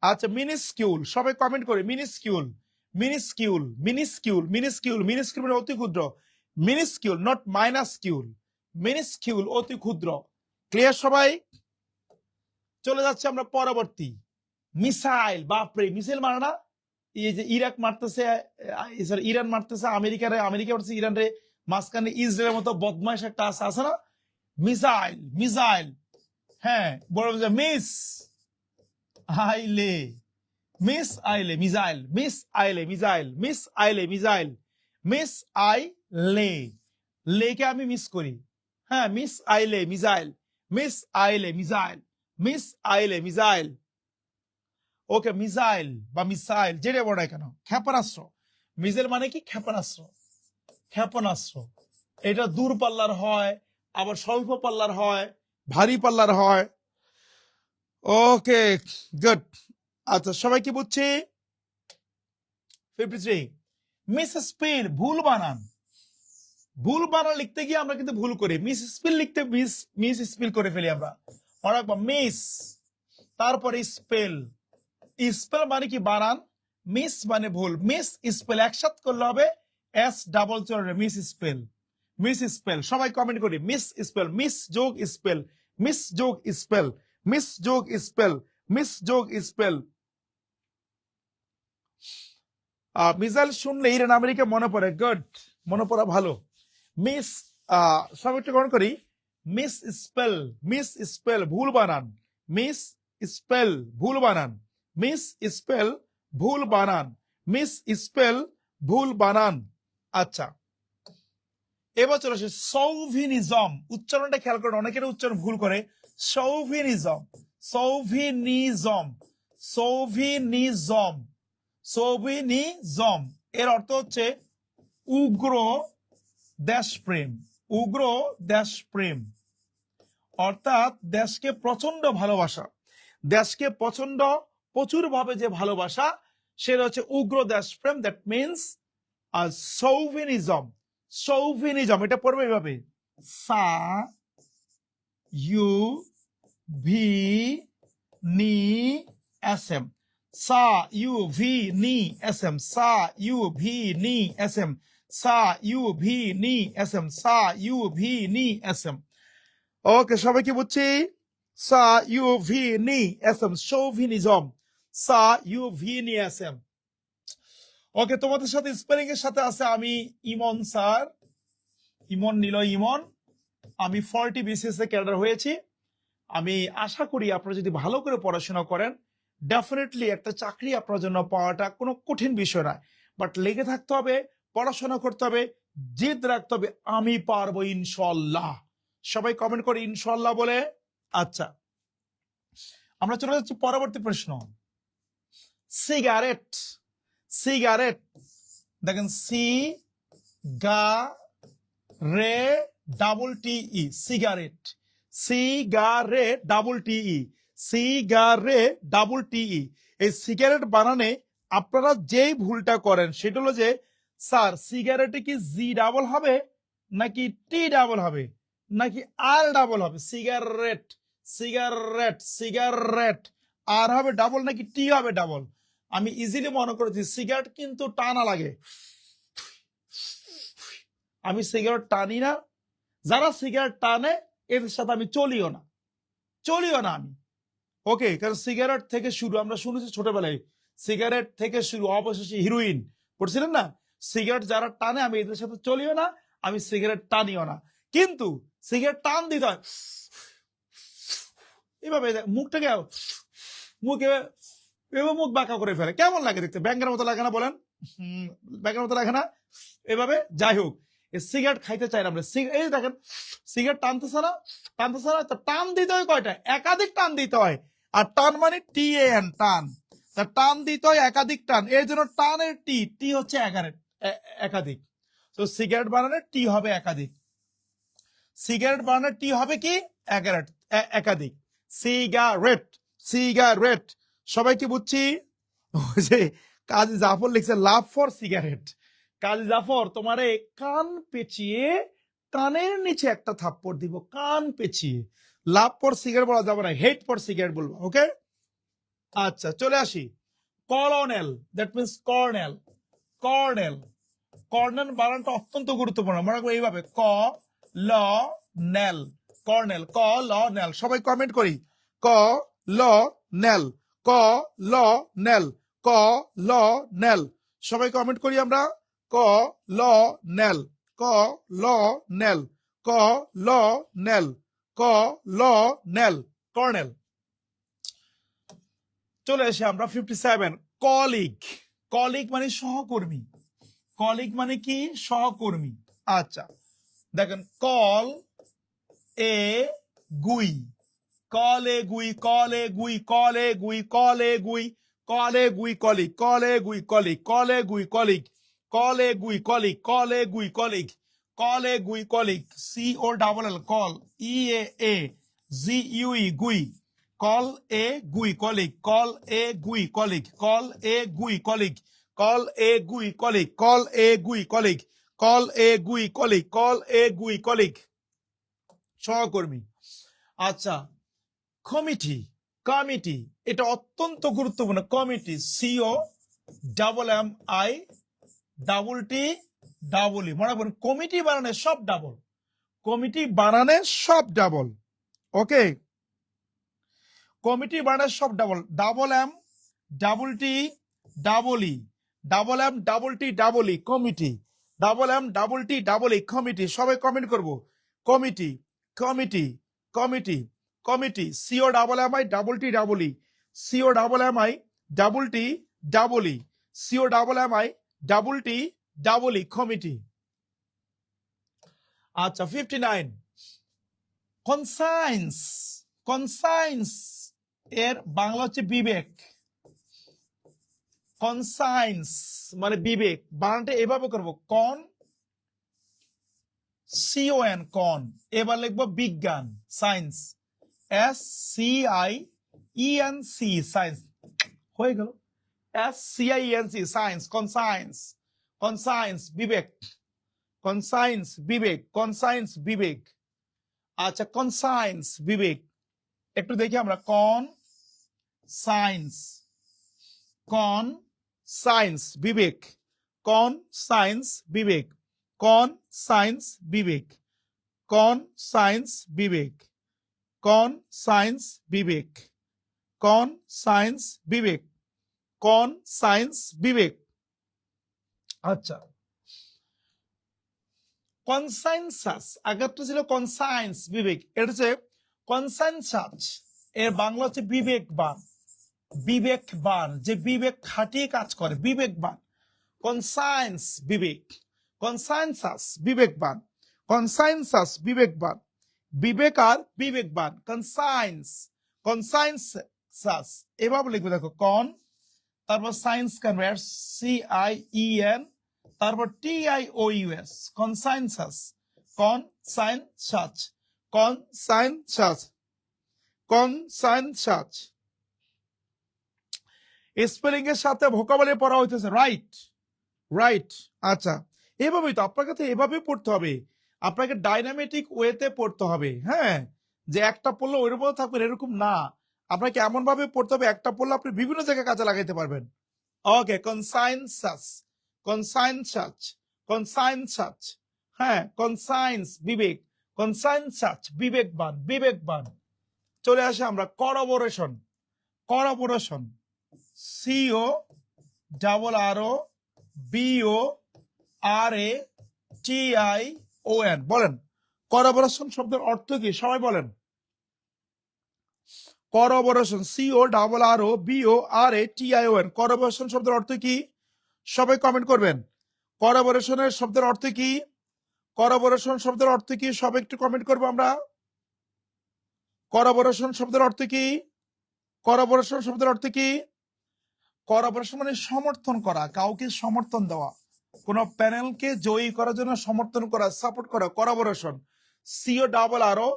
আচ্ছা, মিনিস্কিউল, সবাই কমেন্ট করে মিনিস্কিউল, মিনিস্কিউল, মিনিস্কিউল, মিনিস্কিউল, মিনিস্কিউল মানে অতি ক্ষুদ্র, মিনিস্কিউল নট মাইনাসকিউল, মিনিস্কিউল অতি ক্ষুদ্র। ক্লিয়ার সবাই? চলে যাচ্ছে আমরা পরবর্তী। মিসাইল, বাপরে মিসাইল মানে না, এই যে ইরাক মারতেছে, ইরান মারতেছে আমেরিকারে, আমেরিকা মারতেছে ইরান রে, মাঝখানে ইসরায়েলের মতো বদমাইশ একটা আছে না, মিসাইল, মিসাইল। হ্যাঁ, বড় মিস, হাইলে, মিস আইলে মিসাইল, মিস আইলে মিসাইল, মিস আইলে মিসাইল, মিস আই লে, লেকে আমি মিস করি। হ্যাঁ, মিস আইলে মিসাইল, মিস আইলে মিসাইল, মিস আইলে মিসাইল। ওকে, মিসাইল বা মিসাইল যেটা বড় কেন, ক্ষেপণাস্ত্র। মিসাইল মানে কি? ক্ষেপণাস্ত্র। ক্ষেপণাস্ত্র এটা দূর পাল্লার হয়, আবার স্বল্প পাল্লার হয়, ভারী পাল্লার হয়। ওকে, গুড। আচ্ছা, সবাই কি বুঝছি? 53 মিস স্পেল, ভুল বানান। ভুল বানান লিখতে গিয়ে আমরা কিন্তু ভুল করি। মিস স্পেল লিখতে মিস স্পেল করে ফেলি আমরা। মিস, তারপরে স্পেল। স্পেল মানে কি? বানান। মিস মানে ভুল। মিস স্পেল একসাথ করলে হবে এস ডাবল চলবে, মিস স্পেল। মিস স্পেল, সবাই কমেন্ট করি। মিস স্পেল, মিস যোগ স্পেল, মিস যোগ স্পেল, মিস যোগ স্পেল, মিস যোগ স্পেল। মিসাইল শুনলে ইরান আমেরিকা মনে পড়ে। গুড, মনে পড়া ভালো। মিস, সবাই একটু কমেন্ট করি। মিস স্পেল, মিস স্পেল ভুল বানান। মিস স্পেল ভুল বানান, মিস স্পেল ভুল বানান, মিস স্পেল ভুল বানান। আচ্ছা, এবার চলে আসে সৌভিনিজম। উচ্চারণটা খেয়াল করেন, অনেকের উচ্চারণ ভুল করে। সৌভিনিজম, সৌভিনিজম, সৌভিনিজম, সৌভিনিজম এর অর্থ হচ্ছে উগ্র দেশপ্রেম। উগ্র দেশপ্রেম অর্থাৎ দেশকে প্রচন্ড ভালোবাসা। দেশকে প্রচুর ভাবে যে ভালোবাসা, সেটা হচ্ছে উগ্র দেশপ্রেম। That means সৌভিনিজম। সৌভিনিজম এটা পড়বে এইভাবে, সা ইউ ভি নি এস এম, সা ইউ ভি নি এস এম, সা ইউ ভি নি এস এম, সা ইউ ভি নি এস এম, সা ইউ ভি নি এস এম। ওকে, সবাই কি বুঝছি? সা ইউ ভি নি এস এম, শোভিনিজম। সা ইউ ভি নি এস এম। ওকে, তোমাদের সাথে স্পেলিং এর সাথে আছে আমি ইমন স্যার, ইমন নিলয় ইমন। আমি 40 বিসিএস এ ক্যাডার হয়েছি। আমি আশা করি আপনারা যদি ভালো করে পড়াশোনা করেন, ডেফিনেটলি একটা চাকরি আপনার জন্য পাওয়াটা কোনো কঠিন বিষয় নয়। বাট লেগে থাকতে হবে, পড়াশোনা করতে হবে, জিদ রাখতে হবে। আমি পারবো ইনশাল্লাহ। সবাই কমেন্ট করে ইনশাল্লাহ বলে। আচ্ছা, আমরা চলে যাচ্ছি পরবর্তী প্রশ্ন। সিগারেট, সিগারেট দেখেন, সি গা রে ডাবল টি ই, সিগারেট। সিগারেট ডাবল টি ই, সিগারেট ডাবল টি ই। এই সিগারেট বানানে আপনারা যেই ভুলটা করেন সেটা হলো যে, স্যার সিগারেটে কি জি ডাবল হবে, নাকি টি ডাবল হবে, নাকি আর ডাবল হবে? সিগারেট, সিগারেট, সিগারেট আর হবে ডাবল নাকি টি হবে ডাবল? আমি ইজিলি মনে করেছি সিগারেট কিন্তু টানা লাগে। আমি সিগারেট টানি না। যারা সিগারেট টানে এদের সাথে আমি চলিও না, চলিও না আমি। ওকে, কারণ সিগারেট থেকে শুরু, আমরা শুনেছি ছোটবেলায়, সিগারেট থেকে শুরু অবশেষে হিরোইন, পড়ছিলেন না? সিগারেট যারা টানে আমি এদের সাথে চলিও না, আমি সিগারেট টানিও না। কিন্তু সিগারেট টান দিতে হয় এভাবে, মুখটাকে মুখে এভাবে মুখ বাঁকা করে ফেলে, কেমন লাগে দেখতে? ব্যাঙ্গের মতো লাগে না বলেন? ব্যাঙ্গের মতো লাগে না? এভাবে। যাই হোক, সিগারেট খাইতে চাই না আমরা। এই দেখেন, সিগারেট টানতেছে না, টানতেছে না। তো টান দিতে হয় কয়টা? একাধিক টান দিতে হয়। আর টান মানে টি এন, টান। তা টান দিতে হয় একাধিক টান, এর জন্য টানের টি, টি হচ্ছে একাধিক। তো সিগারেট বানানোর টি হবে একাধিক। সিগারেট বানানোর টি হবে কি? একাধিক। Cigarette, cigarette. সবাই কি বুঝছি? যে কাজী জাফর লিখছে love for cigarette. Kazi Zafar, তোমারে কান পেঁচিয়ে কানের নিচে একটা থাপ্পড় দিব, কান পেঁচিয়ে। লাভ ফর সিগারেট বলা যাবে না, হেট ফর সিগারেট বলবো। ওকে, আচ্ছা চলে আসি। Colonel, that means colonel. Colonel, colonel বানানটা অত্যন্ত গুরুত্বপূর্ণ। মনে করো এইভাবে, ক ল নেল, কর্নেল, ক ল নেল। সবাই কমেন্ট করি, ক ল নেল, ক ল নেল, ক ল নেল। সবাই কমেন্ট করি আমরা, ক ল নেল, ক ল নেল, ক ল নেল, ক ল নেল, কর্নেল। চলে এসে আমরা 57 কলিগ, কলিগ মানে সহকর্মী, কলিগ মানে কি সহকর্মী। আচ্ছা দেখেন কল এ গুই, কলে গুই, কলে গুই, কলে গুই, কলে গুই, কলে গুই কলিগ, কলে গুই কলিগ, কলে গুই কলিগ, কলে গুই কলিগ, কলে গুই কলিগ, কলে গুই colleague, COLL call, EA GUE গুই, কল এ গুই কলিগ, কল এ গুই কলিগ, কল এ গুই কলিগ, কল এ গুই কলিগ, কল এ গুই কলিগ, কল এ গুই কলিগ, কল এ গুই কলিগ, সহকর্মী। আচ্ছা কমিটি, কমিটি এটা অত্যন্ত গুরুত্বপূর্ণ, কমিটি COMMI মনে রাখবেন কমিটি বানানে সব ডাবল, কমিটি বানানে সব ডাবল, ওকে কমিটি বানানে সব ডাবল, M টি double E committee, M T committee, সবাই কমেন্ট করব committee, committee, committee, committee COMMI committee. আচ্ছা 59 কনসাইন্স, কনসাইন্স এর বাংলা হচ্ছে বিবেক, কনসাইন্স মানে বিবেক, বানানটা এভাবে করব কন CON কন, এবার লিখবো বিজ্ঞান সায়েন্স SCIENC সায়েন্স, হয়ে গেল SCIENC সায়েন্স, কনসাইন্স, কনসাইন্স বিবেক, কনসাইন্স বিবেক, কনসাইন্স বিবেক। আচ্ছা কনসাইন্স বিবেক একটু দেখি আমরা, কন সায়েন্স, কন সায়েন্স বিবেক, কন সায়েন্স বিবেক, কন সায়েন্স বিবেক, কন সায়েন্স বিবেক, কন সায়েন্স বিবেক, কন সায়েন্স বিবেক, কন সায়েন্স বিবেক। আচ্ছা কনসাইনসাস, আগেরটা ছিল কনসাইন্স বিবেক, এটা হচ্ছে কনসাইনসাস, এর বাংলা হচ্ছে বিবেকবান, বিবেকবান যে বিবেক খাটিয়ে কাজ করে, বিবেকবান, কনসাইন্স বিবেক, কনসাইনসাস বিবেকবান, কনসাইনসাস বিবেকবান, বিবেক আর বিবেকবান, কনসাইন্স, কনসাইনসাস এভাবে লিখবে দেখো কন, তারপর সায়েন্স কনভার্ট CIEN, তারপর TIOUS, কনসাইনসাস, কনসাইনসাস, কনসাইনসাস, কনসাইনসাস। স্পেলিং এর সাথে ভোকাবুলারি পড়া হইতেছে, রাইট রাইট। আচ্ছা এভাবেই তো আপনাকে তো এভাবেই পড়তে হবে, আপনাকে ডাইনামেটিক ওয়েতে পড়তে হবে, হ্যাঁ যে একটা পড়লে ওইরকম থাকবে এরকম না, আপনাকে এমন ভাবে পড়তে হবে একটা পড়লে আপনি বিভিন্ন জায়গায় কাজে লাগাইতে পারবেন। ওকে কনসাইনসাস, কনসাইনসাস, কনসাইনসাস, হ্যাঁ কনসাইন্স বিবেক, কনসাইনসাস বিবেকবান, বিবেকবান। চলে আসে আমরা করবোরেশন, করবোরেশন CORROBORATION, বলেন করবোরেশন শব্দের অর্থ কি সবাই বলেন, করবোরেশন CORROBORATION, করবোরেশন শব্দের অর্থ কি সবাই কমেন্ট করবেন, করবোরেশনের শব্দের অর্থ কি, করবোরেশন শব্দের অর্থ কি সবাই একটু কমেন্ট করবো আমরা, করবোরেশন শব্দের অর্থ কি, করবোরেশন শব্দের অর্থ কি, করবোরেশন মানে সমর্থন করা, কাউকে সমর্থন দেওয়া, কোন প্যানেলকে জয়ী করার জন্য সমর্থন করা, সাপোর্ট করা, করবোরেশন CORRO।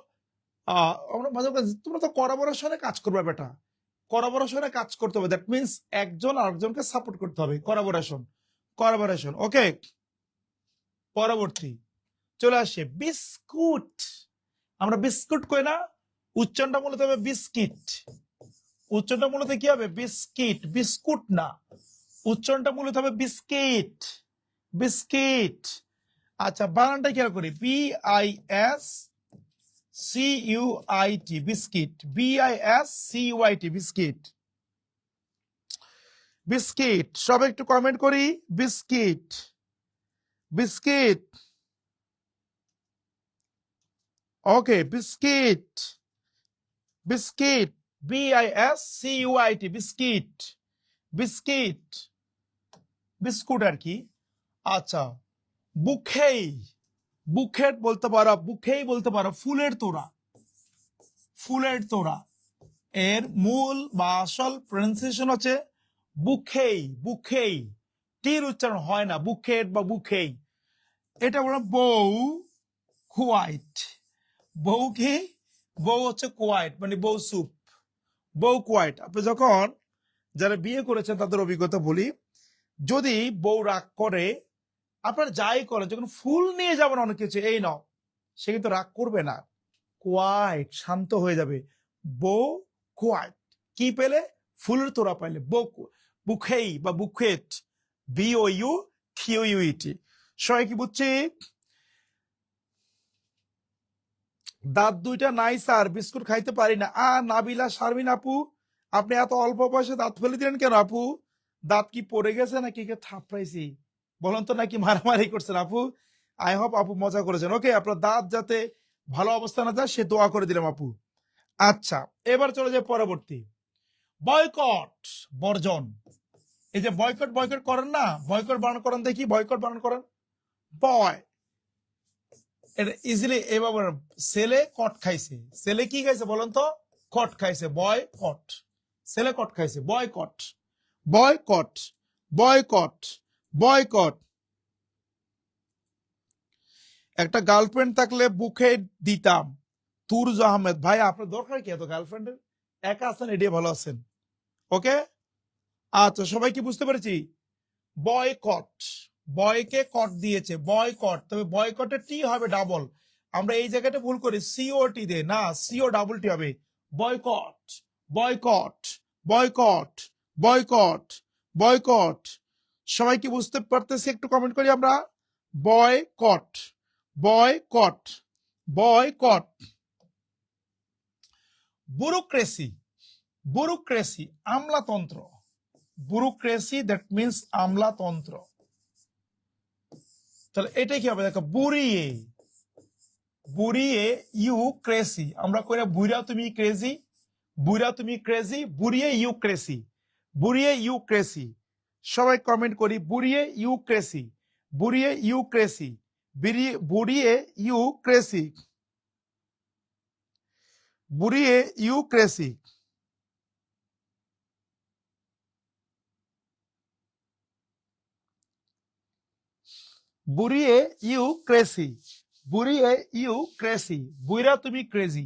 আমরা মাঝে মাঝে তোমরা তো করবোরেশনে কাজ করবে বেটা, করবোরেশনে কাজ করতে হবে, দ্যাট মিন্স একজন আরেকজনকে সাপোর্ট করতে হবে, করবোরেশন, করবোরেশন। ওকে পরবর্তী চলে আসে বিস্কুট, আমরা বিস্কুট কই না, উচ্চারণটা মূলত হবে বিস্কিট, উচ্চারণটা মূলত কি হবে বিস্কিট, বিস্কুট না, উচ্চারণটা মূলত হবে বিস্কিট, বিস্কিট। আচ্ছা বানানটা কি করি, BISCUIT biscuit, BISCUIT biscuit, biscuit সবাই একটু কমেন্ট করি biscuit, biscuit, okay biscuit, biscuit BISCUIT biscuit, biscuit, বিস্কুট আর কি। আচ্ছা, বুকেই, বুকেট বলতে পারো, বুকেই বলতে পারো, ফুলের তোড়া, ফুলের তোড়া। এর মূল বা আসল প্রনাউন্সিয়েশন হচ্ছে বুকেই, বুকেই, টির উচ্চারণ হয় না, বুকেট বা বুকেই। এটা বলো বউ, কোয়াইট, বউ কি, বউ হচ্ছে কোয়াইট মানে বউ সুপ, বউ কোয়াইট। আপনি যখন যারা বিয়ে করেছেন তাদের অভিজ্ঞতা বলি, যদি বউ রাগ করে, আপনার যাই করেন, যখন ফুল নিয়ে যাবেন অনেক কিছু, এই নাও, সে কিন্তু রাগ করবে না, কোয়াইট, শান্ত হয়ে যাবে। বউ কোয়াইট, কি পেলে, ফুলের তোড়া পাইলে, বউ, বুকেই বা বুকেট, BOU QUET। সবাই কি বুঝছি? দাঁত দুইটা নাই স্যার, বিস্কুট খাইতে পারি না। নাবিলা শারমিন আপু, আপনি এত অল্প বয়সে দাঁত ফেলে দিলেন কেন আপু? দাঁত কি পড়ে গেছে নাকি কে থাপড়াইছি বলুন তো, নাকি মারামারি করছেন আপু? আই হোপ আপু মজা করেছেন। ওকে, আপনার দাঁত যাতে ভালো অবস্থানে যায় সে দোয়া করে দিলাম আপু। আচ্ছা, এবার চলে যায় পরবর্তী, বয়কট, বর্জন। এই যে বয়কট, বয়কট করেন না, বয়কট বানান করেন দেখি, বয়কট বানান করেন, বয়, এটা ইজিলি এভাবে, ছেলে কট খাইছে, ছেলে কি খাইছে বলেন তো, কট খাইছে, বয় কট, ছেলে কট খাইছে, বয় কট, বয় কট, বয় কট, বয় কট। একটা গার্লফ্রেন্ড থাকলে বুকে দিতাম, তুরজ আহমেদ। ভাই আপনার দরকার কি এত গার্লফ্রেন্ডের, একা আছেন এটাই ভালো আছেন। ওকে, আচ্ছা সবাই কি বুঝতে পেরেছি? বয়কট, বয়কে কট দিয়েছে, বয়কট, তবে বয়কটের টি হবে ডাবল, আমরা এই জায়গাটা ভুল করি, COT দিয়ে না, CO ডাবল টি হবে, boycott, boycott, boycott, boycott, boycott. সবাই কি বুঝতে পারতেছি একটু কমেন্ট করি আমরা, boycott, boycott, boycott. Bureaucracy, bureaucracy আমলাতন্ত্র, ব্যুরোক্রেসি দ্যাট মিন্স আমলাতন্ত্র। তাহলে এটাই কি হবে দেখো, বুড়িয়ে, বুড়িয়ে ইউ ক্রেসি, আমরা কই না বুড়া তুমি ক্রেজি, বুড়া তুমি ক্রেজি, বুড়িয়ে ইউ ক্রেসি, বুড়িয়ে ইউ ক্রেসি। সবাই কমেন্ট করি, বুড়িয়ে ইউ ক্রেসি, বুড়িয়ে ইউ ক্রেসি, বুড়িয়ে ইউ ক্রেসি, বুড়িয়ে ইউ ক্রেসি। বুড়িয়ে ইউ ক্রেসি, বুড়িয়ে ইউ ক্রেসি, বুইরা তুমি ক্রেজি,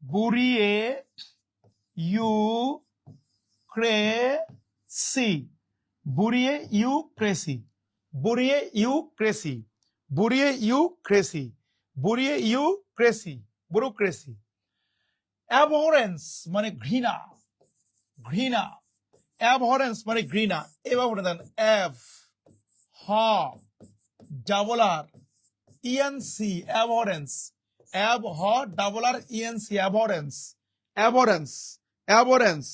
বুড়িয়ে ইউ ক্রেসি, বুড়িয়ে ইউ ক্রেসি, বুড়িয়ে ইউ ক্রেসি, বুড়িয়ে ইউ ক্রেসি, বুড়িয়ে ইউ ক্রেসি, ব্যুরোক্রেসি। অ্যাবহরেন্স মানে ঘৃণা, ঘৃণা, অ্যাবহরেন্স মানে ঘৃণা, এবার বলে দেন, এভ হ ডাবল আর ইএনসি, অ্যাবহরেন্স, অ্যাব হ ডাবল আর ইএনসি, অ্যাবহরেন্স, অ্যাবহরেন্স, অ্যাবহরেন্স,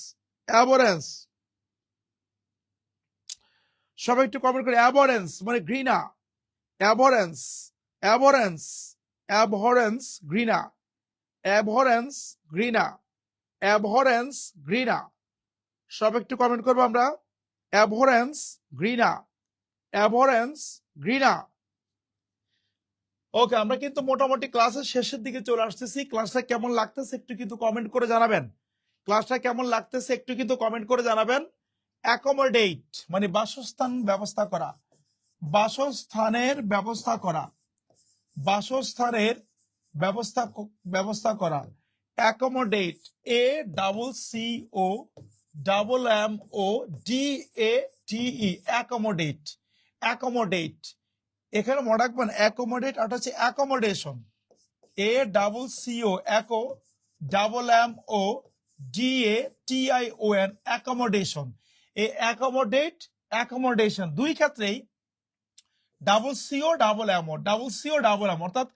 অ্যাবহরেন্স। সবাই একটু কমেন্ট করে, অ্যাবহরেন্স মানে ঘৃণা, অ্যাবহরেন্স, অ্যাবহরেন্স, অ্যাবহরেন্স ঘৃণা, অ্যাবহরেন্স ঘৃণা, অ্যাবহরেন্স ঘৃণা। সব একটু কমেন্ট করবো আমরা, অ্যাবহরেন্স ঘৃণা, অ্যাবহরেন্স ঘৃণা। ওকে, আমরা কিন্তু মোটামুটি ক্লাসের শেষের দিকে চলে আসতেছি। ক্লাসটা কেমন লাগতেছে একটু কিন্তু কমেন্ট করে জানাবেন, ক্লাসটা কেমন লাগতেছে একটু কিন্তু কমেন্ট করে জানাবেন। অ্যাকোমোডেট মানে বাসস্থান ব্যবস্থা করা, বাসস্থানের ব্যবস্থা করা, বাসস্থানের ব্যবস্থা ব্যবস্থা করা। Accommodate, ACCOMMODATE, accommodate, accommodate. এখানে মনে রাখবেন অ্যাকোমোডেট আর হচ্ছে অ্যাকোমোডেশন, ACCO অ্যাকো, MMODATION অ্যাকোমোডেশন। এই অ্যাকোমোডেট, অ্যাকোমোডেশন দুই ক্ষেত্রেই ডাবল CO ডাবল এমও, অর্থাৎ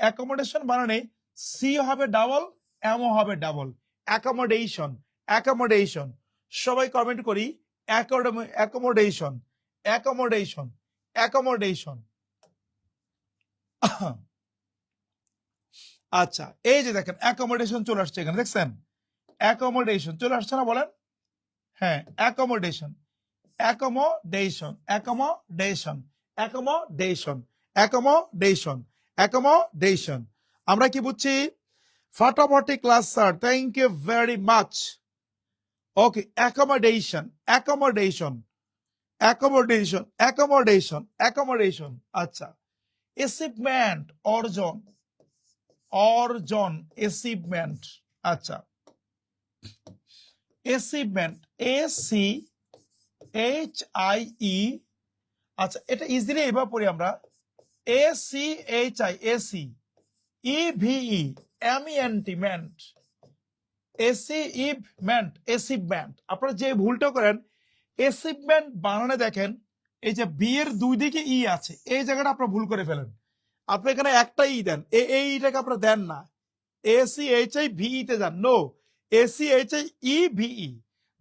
অ্যাকোমোডেশন বানানে সি হবে ডাবল, এমও হবে ডাবল, অ্যাকোমোডেশন, অ্যাকোমোডেশন। সবাই কমেন্ট করি, অ্যাকোমোডেশন, অ্যাকোমোডেশন, অ্যাকোমোডেশন। আচ্ছা, এই যে দেখেন অ্যাকোমোডেশন চলে আসছে এখানে, দেখছেন অ্যাকোমোডেশন চলে আসছে না বলেন? হ্যাঁ, accommodation, accommodation, accommodation, accommodation, accommodation, accommodation. আমরা কি বুঝছি? ফাটাফাটি class sir, thank you very much. Okay, accommodation, accommodation, accommodation, accommodation, accommodation. আচ্ছা, অ্যাচিভমেন্ট, অর্জন, অর্জন, অ্যাচিভমেন্ট। আচ্ছা, অ্যাচিভমেন্ট, ACHIE। আচ্ছা, এটা ইজিলি এবার পড়ি আমরা, ACHI, AC, EVE, MENT, achievement, achievement. আপনারা যে ভুলটা করেন, অ্যাচিভমেন্ট বানানে দেখেন এই যে বি এর দুই দিকে ই আছে, এই জায়গাটা আপনারা ভুল করে ফেলেন। আপনি এখানে একটা ই দেন, এই ইটাকে আপনারা দেন না, ACHIVE তে যান। No, ACHIEVE,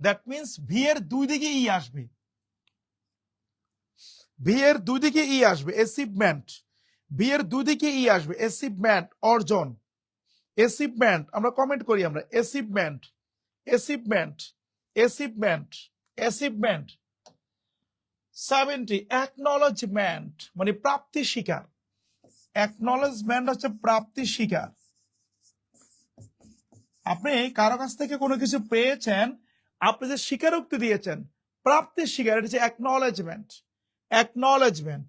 that means V এর দুই দিকে ই আসবে, ভি এর দুই দিকে ই আসবে, অ্যাচিভমেন্ট, ভি এর দুই দিকে ই আসবে, অ্যাচিভমেন্ট, অর্জন, অ্যাচিভমেন্ট। আমরা কমেন্ট করি, আমরা achievement, achievement, achievement, achievement. 70, acknowledgement মানে প্রাপ্তি স্বীকার, অ্যাকনলেজমেন্ট হচ্ছে প্রাপ্তি স্বীকার। আপনি কারো কাছ থেকে কোনো কিছু পেয়েছেন, আপনি যে স্বীকারোক্তি দিয়েছেন, প্রাপ্তি স্বীকার, এটা হচ্ছে অ্যাকনলেজমেন্ট, অ্যাকনলেজমেন্ট,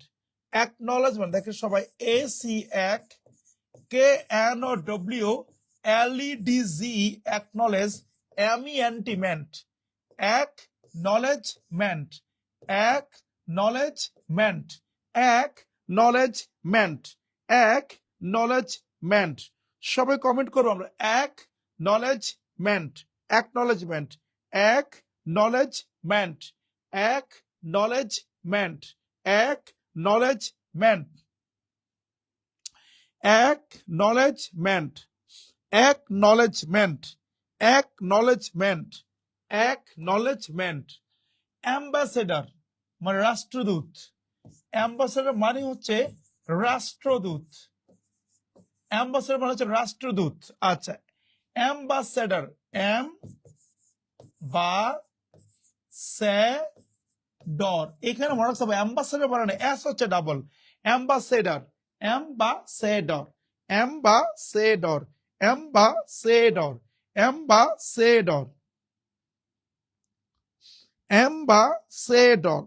অ্যাকনলেজমেন্ট। দেখেন সবাই, ACHKNOWLEDZ, অ্যাকনলেজ, MENTমেন্ট, অ্যাকনলেজমেন্ট, অ্যাকনলেজমেন্ট, অ্যাকনলেজমেন্ট, অ্যাকনলেজমেন্ট। সবাই কমেন্ট করবো আমরা, acknowledgement, acknowledgement, acknowledgement, acknowledgement, acknowledgement, acknowledgement, acknowledgement, acknowledgement, acknowledgement. Ambassador মানে রাষ্ট্রদূত, অ্যাম্বাসেডর মানে হচ্ছে রাষ্ট্রদূত, অ্যাম্বাসেডর মানে হচ্ছে রাষ্ট্রদূত। আচ্ছা, অ্যাম্বাসেডর, এম বা সে ডর, এখানে মনে রাখতে হবে অ্যাম্বাসেডর মানে না, এস হচ্ছে double, ambassador, ambassador, ambassador, ambassador, ambassador, ambassador,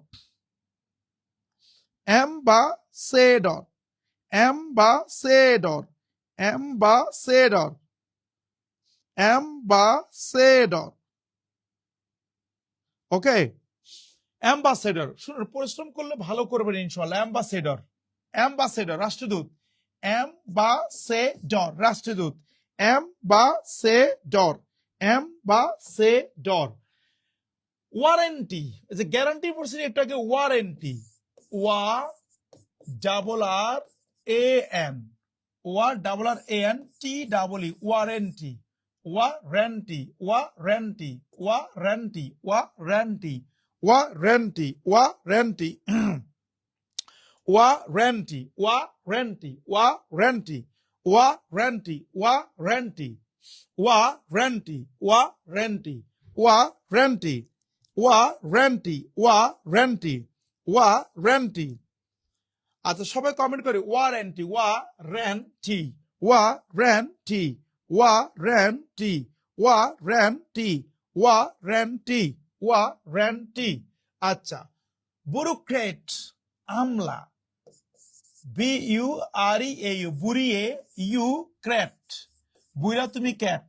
ambassador, ambassador, ambassador, ambassador. Okay, ambassador, শুনুন, পরিশ্রম করলে ভালো করবেন ইনশাআল্লাহ। অ্যাম্বাসেডর, অ্যাম্বাসেডর রাষ্ট্রদূত, অ্যাম্বাসেডর রাষ্ট্রদূত, অ্যাম্বাসেডর, অ্যাম্বাসেডর। ওয়ারেন্টি, যে গ্যারান্টি পড়ছি একটাকে, ওয়ারেন্টি, ওয়া ডাবল আর এ এন, ওয়া double R A N T double E, warranty, warranty, warranty, warranty, warranty, warranty, warranty, warranty, warranty, warranty, warranty, warranty, warranty, warranty, warranty, warranty, warranty, warranty. আচ্ছা, সবাই comment করে warranty, warranty, warranty, warranty, warranty, warranty, warranty. আচ্ছা, bureaucrat আমলা, BUREAU, বুড়িয়ে ইউ ক্র্যাট, বুইরা তুমি cat,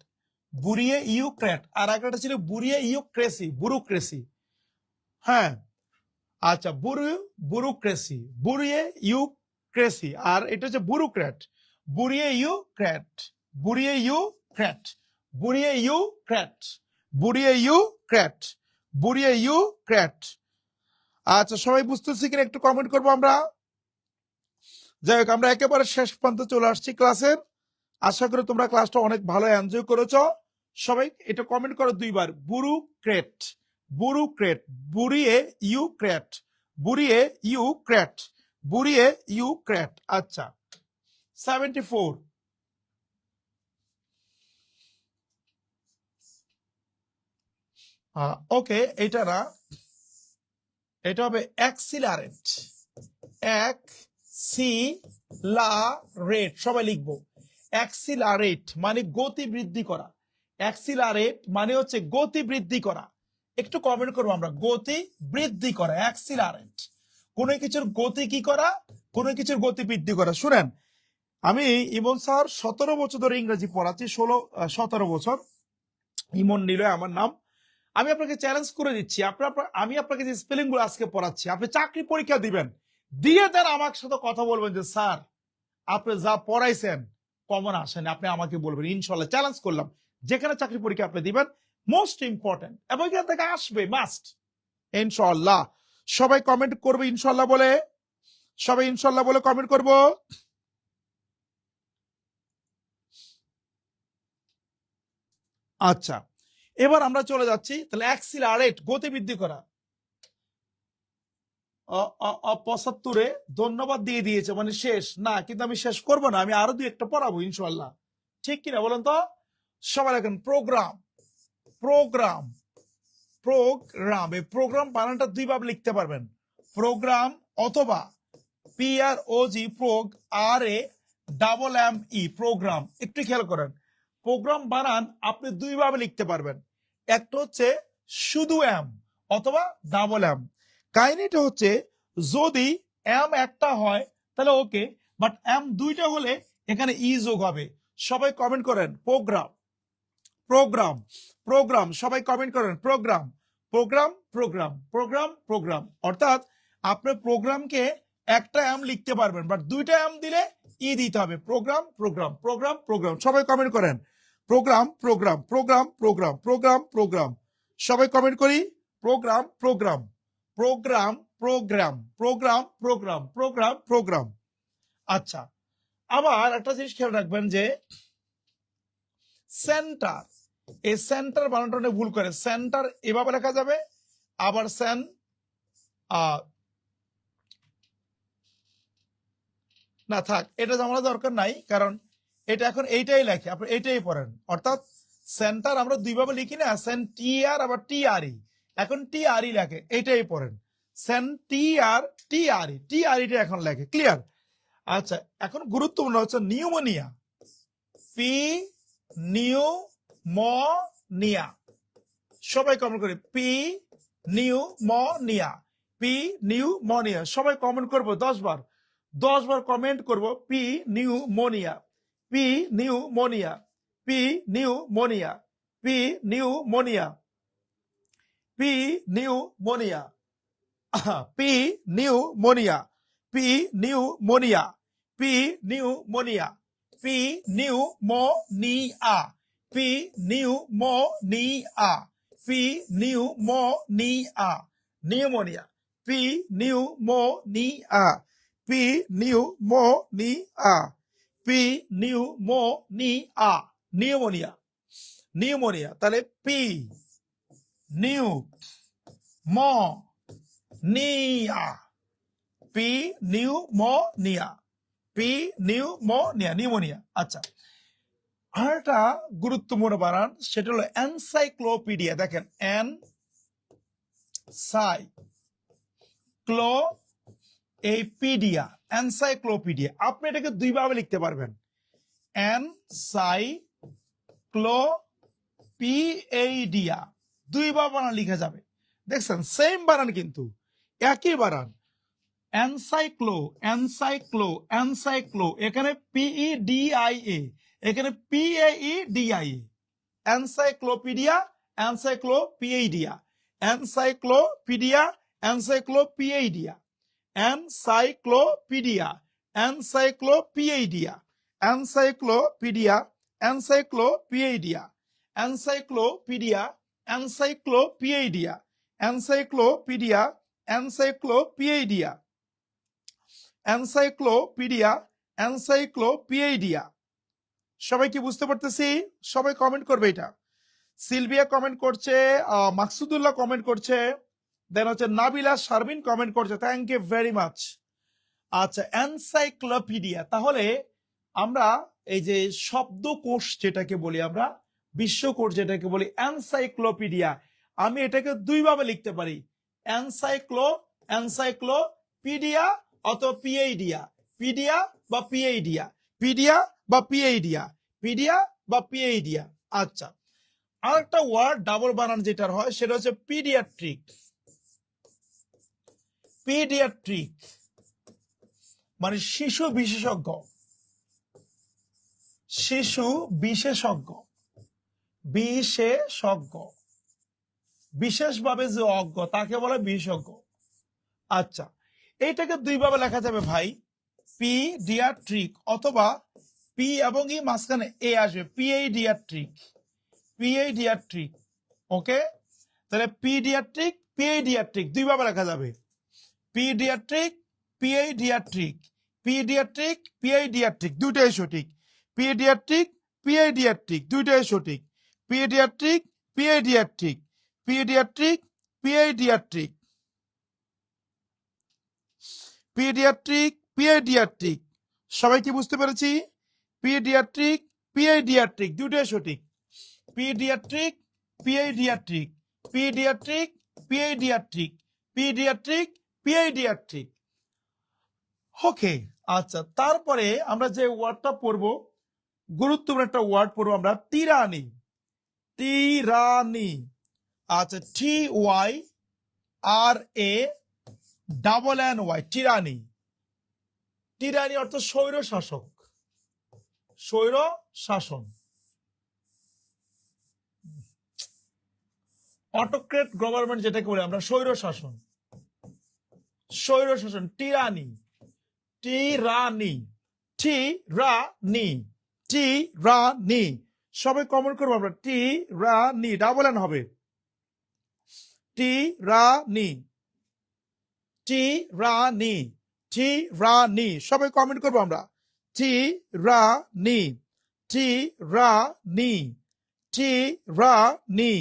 বুড়িয়ে ইউ ক্র্যাট। আর একটা ছিল বুড়িয়ে ইউ ক্রেসি, ব্যুরোক্রেসি। হ্যাঁ, আচ্ছা, ব্যুরোক্রেসি, বুড়িয়ে ইউ ক্রেসি, আর এটা হচ্ছে ব্যুরোক্র্যাট, বুড়িয়ে ইউ ক্র্যাট, বুড়িয়ে ইউ ক্র্যাট, বুড়িয়ে ইউ ক্র্যাট, বুড়িয়ে ইউ ক্র্যাট, বুড়িয়ে ইউ ক্র্যাট। আচ্ছা, সবাই বুঝতেছি কিনা একটু কমেন্ট করবো আমরা। যাই হোক, আমরা একেবারে শেষ প্রান্তে চলে আসছি ক্লাসের। আশা করি তোমরা ক্লাসটা অনেক ভালো এনজয় করেছো। সবাই এটা কমেন্ট করো দুইবার, ব্যুরোক্রেট, ব্যুরোক্রেট, বুড়িয়ে ইউ ক্র্যাট, বুড়িয়ে ইউ ক্র্যাট, বুড়িয়ে ইউ ক্র্যাট। আচ্ছা, 74, ওকে, এটা না, এটা হবে অ্যাক্সিলারেট। অ্যাক্সিলারেট, সবাই লিখবো। অ্যাক্সিলারেট মানে গতি বৃদ্ধি করা। অ্যাক্সিলারেট মানে হচ্ছে গতি বৃদ্ধি করা। একটু কমেন্ট করবো আমরা, গতি বৃদ্ধি করা, অ্যাক্সিলারেট। কোনো কিছুর গতি কি করা, কোনো কিছুর গতি বৃদ্ধি করা। শুনেন, আমি ইমন স্যার 17 বছর ধরে ইংরেজি পড়াচ্ছি, 17 বছর। ইমন নিলয় আমার নাম। আমি আপনাকে চ্যালেঞ্জ করে দিচ্ছি, আমি আপনাকে যে স্পেলিং গুলো আজকে পড়াচ্ছি, আপনি চাকরি পরীক্ষা দিবেন, দিয়ে দেন আমার সাথে কথা বলবেন যে স্যার আপনি যা পড়াইছেন কমন আসেন, আপনি আমাকে বলবেন। ইনশাল্লাহ চ্যালেঞ্জ করলাম, যেখানে চাকরি পরীক্ষা আপনি দিবেন, মোস্ট ইম্পর্টেন্ট এবং এখান থেকে আসবে মাস্ট ইনশাল্লাহ। সবাই কমেন্ট করবে ইনশাল্লাহ বলে, সবাই ইনশাল্লাহ বলে কমেন্ট করবো। আচ্ছা, এবার আমরা চলে যাচ্ছি তাহলে অ্যাক্সিলারেট, গতি বৃদ্ধি করা। 75-এ ধন্যবাদ দিয়ে দিয়েছে, মানে শেষ না, কিন্তু আমি শেষ করব না, আমি আরো 2-একটা পড়াবো ইনশাল্লাহ। ঠিক কিনা বলেন তো? সবাই এখন প্রোগ্রাম, প্রোগ্রাম, প্রোগ্রাম। এই প্রোগ্রাম বানানটা 2 ভাবে লিখতে পারবেন, প্রোগ্রাম অথবা PROG, প্রোগ, RAMME, প্রোগ্রাম। একটু খেয়াল করেন, প্রোগ্রাম বানান আপনি 2 ভাবে লিখতে পারবেন। একটা হচ্ছে শুধু এম অথবা ডাবল এম। কাহিনীটা হচ্ছে যদি এম একটা হয় তাহলে ওকে, বাট এম 2টা হলে এখানে ই যোগ হবে। সবাই কমেন্ট করেন প্রোগ্রাম, প্রোগ্রাম, প্রোগ্রাম। সবাই কমেন্ট করেন programme, programme, programme, programme, programme. অর্থাৎ আপনি প্রোগ্রামকে একটা এম লিখতে পারবেন, বাট 2টা এম দিলে ই দিতে হবে। Programme, programme, programme, programme. সবাই কমেন্ট করেন programme, programme, programme, programme, programme, programme. সবাই কমেন্ট করি programme, programme, programme, programme, programme, programme, programme, programme. আচ্ছা, আবার একটা জিনিস খেয়াল রাখবেন যে সেন্টার, এই সেন্টার বানানটা ভুল করে, সেন্টার এভাবে লেখা যাবে, আবার না থাক, এটা জানা দরকার নাই, কারণ এটা এখন এইটাই লেখে, আপনি এইটাই পড়েন। অর্থাৎ সেন্টার আমরা 2 ভাবে লিখি না, সেন্টিআর আবার টিআরই, এখন টিআরই লেখে, এইটাই পড়েন। সেন্টিআর, টিআরই, টিআরইটা এখন লেখে। ক্লিয়ার? আচ্ছা, এখন গুরুত্বপূর্ণ হচ্ছে নিউমোনিয়া, পি নিউমোনিয়া। সবাই কমেন্ট করে পি নিউমোনিয়া, পি নিউমোনিয়া। সবাই কমেন্ট করবো 10 বার, 10 বার কমেন্ট করবো P pneumonia, P pneumonia, P pneumonia, P pneumonia, P pneumonia, P pneumonia, P pneumonia, P pneumonia, P pneumonia, P pneumonia, P pneumonia, pneumonia, P pneumonia, P pneumonia, P pneumonia, pneumonia, pneumonia. তাহলে P new মো নিয়া, P pneumonia, P pneumonia, pneumonia. আচ্ছা, আরেকটা গুরুত্বপূর্ণ বানান, সেটা হলো encyclopedia. দেখেন encyclopedia, encyclopedia. আপনি এটাকে 2 ভাবে লিখতে পারবেন, এনসাইক্লোপিডিয়া, 2 ভাবে বানান লিখা যাবে। দেখছেন, সেম বানান কিন্তু একই বানান। এনসাইক্লো, এনসাইক্লো, এনসাইক্লো, এখানে PEDIA, এখানে PAEDIA। Encyclopedia, encyclopedia, encyclopedia, encyclopedia, encyclopedia, encyclopedia, encyclopedia, encyclopedia, encyclopedia, encyclopedia, encyclopedia, encyclopedia, encyclopedia, encyclopedia. সবাই কি বুঝতে পারতেছি? সবাই কমেন্ট করবে এটা। সিলভিয়া কমেন্ট করছে, মাকসুদুল্লাহ কমেন্ট করছে, দেন হচ্ছে নাবিলা শারমিন কমেন্ট করছে, থ্যাংক ইউ ভেরি মাচ। আচ্ছা, এনসাইক্লোপিডিয়া, তাহলে আমরা এই যে শব্দকোষ যেটাকে বলি আমরা, বিশ্বকোষ যেটাকে বলি, এনসাইক্লোপিডিয়া, আমি এটাকে দুই ভাবে লিখতে পারি, এনসাইক্লোপিডিয়া অথবা পিএইডিয়া, পিডিয়া বা পিএইডিয়া, পিডিয়া বা পিএইডিয়া, পিডিয়া বা পিএইডিয়া। আচ্ছা, আরেকটা ওয়ার্ড ডাবল বানান যেটার হয় সেটা হচ্ছে পিডিয়াট্রিক। পিডিয়াট্রিক মানে শিশু বিশেষজ্ঞ, শিশু বিশেষজ্ঞ, বিশেষজ্ঞ, বিশেষভাবে যে অজ্ঞ তাকে বলে বিশেষজ্ঞ। আচ্ছা, এইটাকে দুই ভাবে লেখা যাবে ভাই, পিডিয়াট্রিক অথবা পি এবং ই মাঝখানে এ আসবে, পিএইডিয়াট্রিক, পিএইডিয়াট্রিক। ওকে, তাহলে পিডিয়াট্রিক পিএইডিয়াট্রিক দুই ভাবে লেখা যাবে, পিডিয়াট্রিক পিএইডিয়াট্রিক, পিডিয়াট্রিক পিএইডিয়াট্রিক দুইটাই সঠিক, পিডিয়াট্রিক পিএইডিয়াট্রিক দুইটাই সঠিক, পিডিয়াট্রিক পিএইডিয়াট্রিক, পিডিয়াট্রিক পিএইডিয়াট্রিক, পিডিয়াট্রিক পিএইডিয়াট্রিক। সবাই কি বুঝতে পেরেছি? পিডিয়াট্রিক পিএইডিয়াট্রিক দুইটাই সঠিক, পিডিয়াট্রিক পিএইডিয়াট্রিক, পিডিয়াট্রিক পিএইডিয়াট্রিক, পিডিয়াট্রিক পিএইডিয়াট্রিক। ওকে, আচ্ছা, তারপরে আমরা যে ওয়ার্ডটা পড়বো, গুরুত্বপূর্ণ একটা ওয়ার্ড পড়বো আমরা, তিরানি। তিরানি, আচ্ছা, TYRANNY, টিরানি। টিরানি অর্থ স্বৈর শাসক, স্বৈর শাসন, অটোক্রেট গভর্নমেন্ট যেটাকে বলি আমরা, স্বৈর শাসন, স্বৈর শাসন, টিরানি, টিরানি, টিরানি, টিরানি। সবাই কমন করবো আমরা, টিরানি, ডাবল এন হবে, টিরানি, টিরানি, টিরানি। সবাই কমেন্ট করবো আমরা, টিরানি, টিরানি, টিরানি,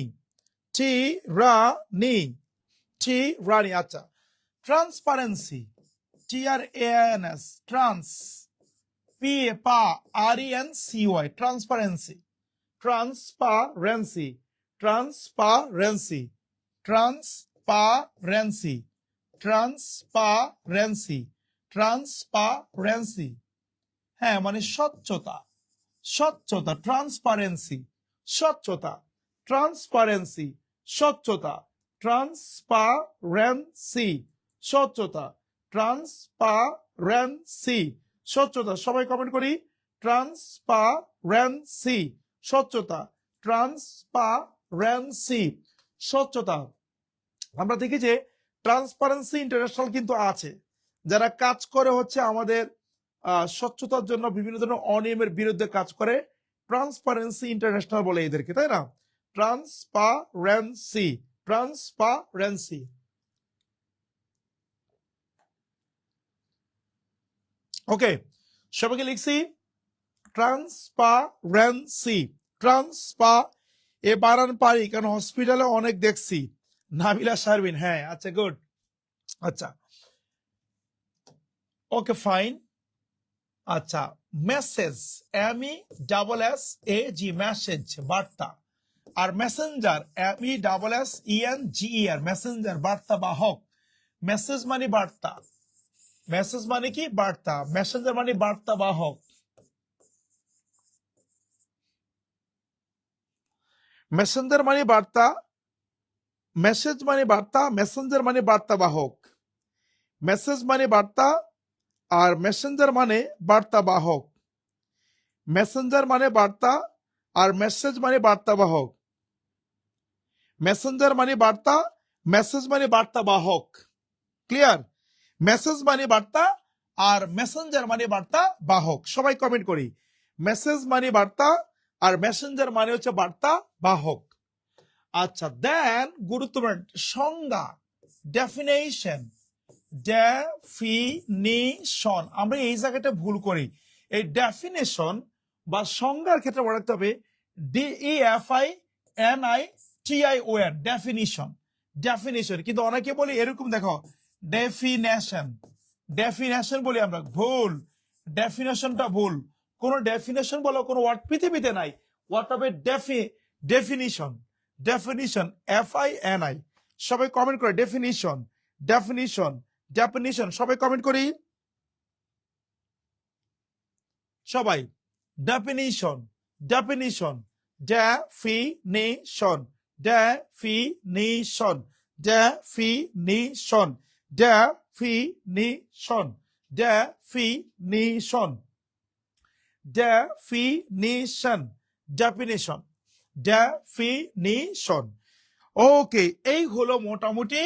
টিরানি, টিরানি। আচ্ছা, transparency, TRANS, trans, PARENCY, transparency, transparency, transparency, transparency, transparency, transparency. হ্যাঁ, মানে স্বচ্ছতা, স্বচ্ছতা, ট্রান্সপারেন্সি, স্বচ্ছতা, ট্রান্সপারেন্সি, স্বচ্ছতা, ট্রান্সপারেন্সি, স্বচ্ছতা, ট্রান্সপারেন্সি, স্বচ্ছতা। সবাই কমেন্ট করি, ট্রান্সপারেন্সি, স্বচ্ছতা, ট্রান্সপারেন্সি, স্বচ্ছতা। আমরা দেখি যে ট্রান্সপারেন্সি ইন্টারন্যাশনাল কিন্তু আছে, যারা কাজ করে হচ্ছে আমাদের স্বচ্ছতার জন্য, বিভিন্ন ধরনের অনিয়মের বিরুদ্ধে কাজ করে, ট্রান্সপারেন্সি ইন্টারন্যাশনাল বলে এদেরকে, তাই না? Transparency, transparency. ওকে, সবাইকে লিখছি ট্রান্সপারেন্সি, ট্রান্সপা, এ বানান পারি কারণ হসপিটালে অনেক দেখছি। নাবিলা শারমিন, হ্যাঁ, আচ্ছা, গুড। আচ্ছা, ওকে, ফাইন। আচ্ছা, মেসেজ, MESSAG, মেসেজ, বার্তা। আর মেসেঞ্জার, MESSENGER, মেসেঞ্জার, বার্তা বাহক। মেসেজ মানে বার্তা, মেসেজ মানে কি? বার্তা। মেসেঞ্জার মানে বার্তা বাহক। মেসেঞ্জার মানে বার্তা, মেসেজ মানে বার্তা, মেসেঞ্জার মানে বার্তা বাহক। মেসেজ মানে বার্তা আর মেসেঞ্জার মানে বার্তা বাহক। মেসেঞ্জার মানে বার্তা আর মেসেজ মানে বার্তা বাহক। মেসেঞ্জার মানে বার্তা, মেসেজ মানে বার্তা বাহক। ক্লিয়ার? মেসেজ মানে বার্তা আর মেসেঞ্জার মানে বার্তা বাহক। সবাই কমেন্ট করি, মেসেজ মানে বার্তা আর মেসেঞ্জার মানে হচ্ছে বার্তা বাহক। আচ্ছা, দেন গুরুত্বপূর্ণ সংজ্ঞা, ডেফিনেশন, ডেফিনিশন। আমরা এই জায়গাটা ভুল করি, এই ডেফিনেশন বা সংজ্ঞার ক্ষেত্রে মনে রাখতে হবে DEFINITION, ডেফিনিশন, ডেফিনিশন। কিন্তু অনেকে বলি এরকম, দেখো, ডেফিনেশন, ডেফিনেশন বলি আমরা, ভুল, ডেফিনেশনটা ভুল। কোন ডেফিনেশন বলো কোনো ওয়ার্ড পৃথিবীতে নাই, ওয়ার্ড হবে ডেফিনিশন, ডেফিনিশন, FINI। সবাই কমেন্ট করে ডেফিনিশন, ডেফিনিশন, ডেফিনিশন। সবাই কমেন্ট করি, সবাই definition, definition, definition, definition, definition, definition, definition, definition, definition, definition. Okay, এই হলো মোটামুটি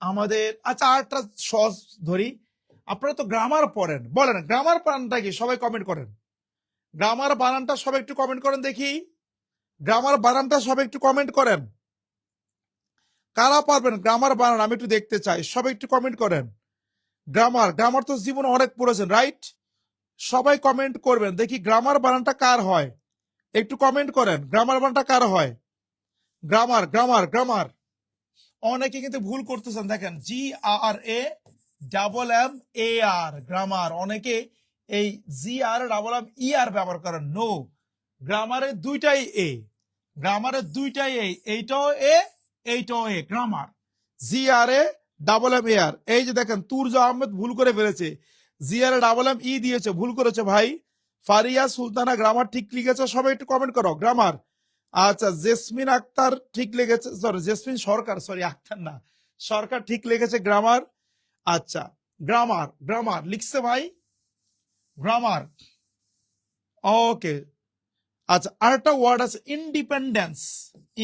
আমাদের। আচ্ছা, আরেকটা সহজ ধরি। আপনারা তো গ্রামার পড়েন, বলেন গ্রামার বানানটা কি? সবাই কমেন্ট করেন। গ্রামার বানানটা সবাই একটু কমেন্ট করেন দেখি। গ্রামার বানানটা সবাই একটু কমেন্ট করেন। কারা পারবেন গ্রামার বানান? আমি একটু দেখতে চাই, সবাই একটু কমেন্ট করেন। গ্রামার, গ্রামার তো জীবনে অনেক পড়েছেন, রাইট? সবাই কমেন্ট করবেন দেখি গ্রামার বানানটা কার হয়। একটু কমেন্ট করেন, গ্রামার বানানটা কার হয়? Grammar, grammar, grammar. অনেকে কিন্তু ভুল করতেছেন, দেখেন GRAMMAR, গ্রামার। অনেকে এই GRAMMER ব্যবহার করেন। নো, গ্রামারের দুইটাই এ, গ্রামারের দুইটাই এ, এইটাও এ, এইটাও এ। Grammar GRAMMAR। এই যে দেখেন তুরজা আহমেদ ভুল করে ফেলেছে, GRAMME দিয়েছে, ভুল করেছে ভাই। ফারিয়া সুলতানা গ্রামার ঠিক লিখেছে, সবাই একটু কমেন্ট করো গ্রামার। আচ্ছা, জেসমিন আক্তার ঠিক লিখেছে, সরি জেসমিন সরকার, সরি আক্তার না, সরকার ঠিক লিখেছে গ্রামার। আচ্ছা, গ্রামার, গ্রামার লিখছে ভাই, গ্রামার। ওকে, আচ্ছা, আরেকটা ওয়ার্ড আছে independence,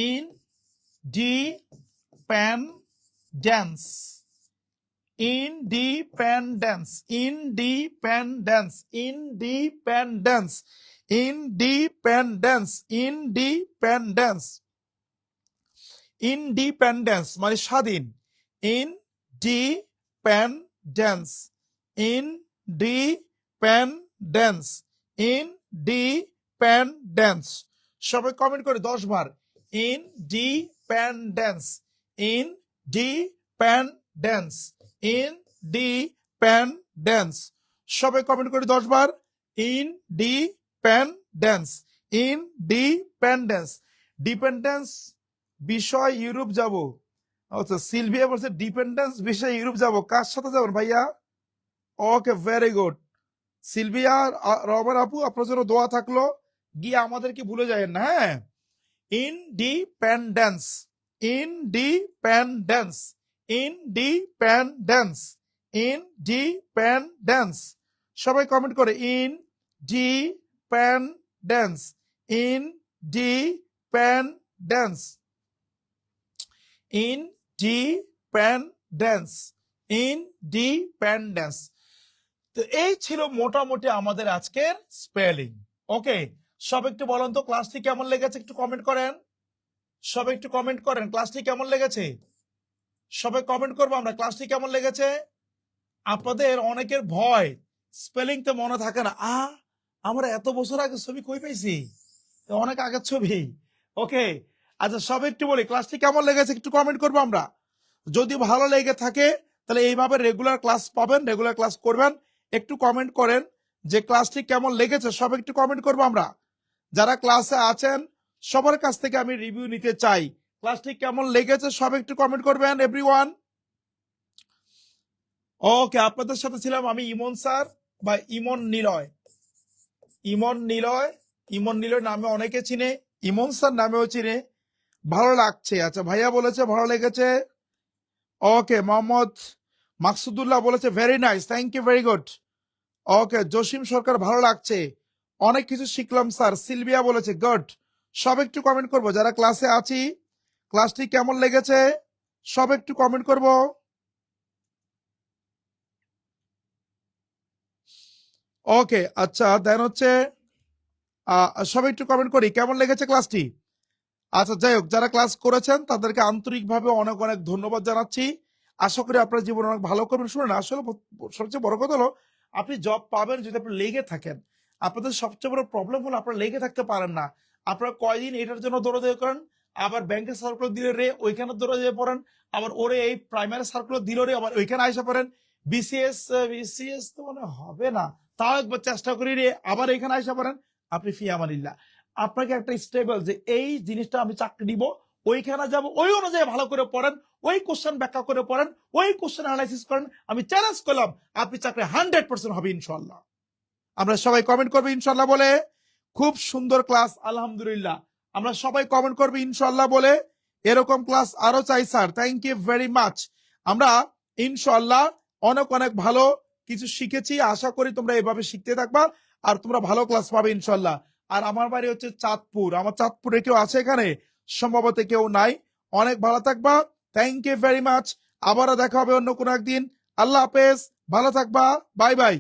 independence, independence, independence, independence, independence, independence, independence মানে স্বাধীন। Independence, independence, independence. সবাই কমেন্ট করে 10 বার ইনডিপেন্ডেন্স, ইনডিপেন্ডেন্স, ইনডিপেন্ডেন্স। সবাই কমেন্ট করে 10 বার ইনডিপেন্ডেন্স, ইনডিপেন্ডেন্স। ডিপেন্ডেন্স বিষয় ইউরোপ যাব। আচ্ছা, সিলভিয়া বলছে ডিপেন্ডেন্স বিষয় ইউরোপ যাব। কার সাথে যাবেন ভাইয়া? ওকে, ভেরি গুড। সিলভিয়া রহমান আপু, আপনার জন্য দোয়া থাকলো, গিয়ে আমাদেরকে ভুলে যাবেন না, হ্যাঁ। Independence, independence, independence, independence. সবাই কমেন্ট করে ইনডিপেন্ডেন্স, ইনডিপেন্ডেন্স, ইনডিপেন্ডেন্স, ইনডিপেন্ডেন্স। তো এই ছিল মোটামুটি আমাদের আজকের স্পেলিং। ওকে, সব একটু বলেন তো ক্লাসটি কেমন লেগেছে, একটু কমেন্ট করেন। সবাই একটু কমেন্ট করেন ক্লাসটি কেমন লেগেছে। সবাই কমেন্ট করবো আমরা ক্লাসটি কেমন লেগেছে। আপনাদের অনেকের ভয় স্পেলিং তো মনে থাকে না। আমরা এত বছর আগে ছবি কই পাইছি, অনেক আগের ছবি। ওকে, আচ্ছা, সবাই একটু বলি ক্লাসটি কেমন লেগেছে, একটু কমেন্ট করবো আমরা। যদি ভালো লেগে থাকে তাহলে এইভাবে রেগুলার ক্লাস পাবেন, রেগুলার ক্লাস করবেন। একটু কমেন্ট করেন যে ক্লাসটি কেমন লেগেছে, সব একটু কমেন্ট করবো আমরা। যারা ক্লাসে আছেন সবার কাছ থেকে আমি রিভিউ নিতে চাই, ক্লাসটি কেমন লেগেছে সব একটু কমেন্ট করবেন এভরিওয়ান। ওকে, আপনাদের সাথে ছিলাম আমি ইমন স্যার বা ইমন নিলয়। ইমন নিলয়, ইমন নিলয় নামে অনেকে চিনে, ইমন স্যার নামেও চিনে। ভালো লাগছে। আচ্ছা, ভাইয়া বলেছে ভালো লেগেছে। ওকে, মোহাম্মদ মাকসুদুল্লাহ বলেছে very nice, thank you, very good. Okay, Jasim Sarkar ভালো লাগছে, অনেক কিছু শিখলাম স্যার। সিলভিয়া বলেছে গুড। সব একটু কমেন্ট করবো যারা ক্লাসে আছি, ক্লাসটি কেমন লেগেছে সব একটু কমেন্ট করব। ওকে, আচ্ছা, দেন হচ্ছে সব একটু কমেন্ট করি কেমন লেগেছে ক্লাসটি। আচ্ছা, যাই হোক, যারা ক্লাস করেছেন তাদেরকে আন্তরিকভাবে অনেক অনেক ধন্যবাদ জানাচ্ছি। আশা করি আপনার জীবন অনেক ভালো করবেন। শুনুন, আসলে সবচেয়ে বড় কথা হলো আপনি জব পাবেন যদি আপনি লেগে থাকেন। আপনাদের সবচেয়ে বড় প্রবলেম হলো আপনারা লেগে থাকতে পারেন না। আপনারা কয়দিন এটার জন্য দৌড়াদৌড়ি করেন, আবার ব্যাংকের সার্কুলার দিলে রে ওইখানে দৌড়াদৌড়ি পড়েন, আবার ওরে এই প্রাইমারি সার্কুলার দিল রে আবার ওইখানে আইসা পড়েন। বিসিএস বিসিএস তো মনে হবে না, তাও একবার চেষ্টা করি রে আবার এখানে আইসা পড়েন। আপনি ফি আমানিল্লাহ, আপনাকে একটা স্টেবল যে এই জিনিসটা আমি চাকরি দিব ওইখানে যাব, ওই অনুযায়ী ভালো করে পড়েন, ওই কোশ্চেন ব্যাখ্যা করে পড়েন, ওই কোশ্চেন অ্যানালাইসিস করেন। আমি চ্যালেঞ্জ করলাম আপনি চাকরি 100% হবে ইনশাল্লাহ। আমরা সবাই কমেন্ট করবো ইনশাল্লাহ বলে। খুব সুন্দর ক্লাস, আলহামদুলিল্লাহ। আমরা সবাই কমেন্ট করবো ইনশাল্লাহ বলে। এরকম ক্লাস আরো চাই sir, thank you very much. আমরা ইনশাল্লাহ অনেক অনেক ভালো কিছু শিখেছি, আশা করি তোমরা এভাবে শিখতে থাকবা আর তোমরা ভালো ক্লাস পাবে ইনশাল্লাহ। আর আমার বাড়ি হচ্ছে চাঁদপুর, আমার চাঁদপুরে কেউ আছে এখানে? সম্ভবত কেউ নাই। অনেক ভালো থাকবা, থ্যাংক ইউ ভেরি মাচ। আবারও দেখা হবে অন্য কোনো একদিন। আল্লাহ হাফেজ, ভালো থাকবা, বাই বাই।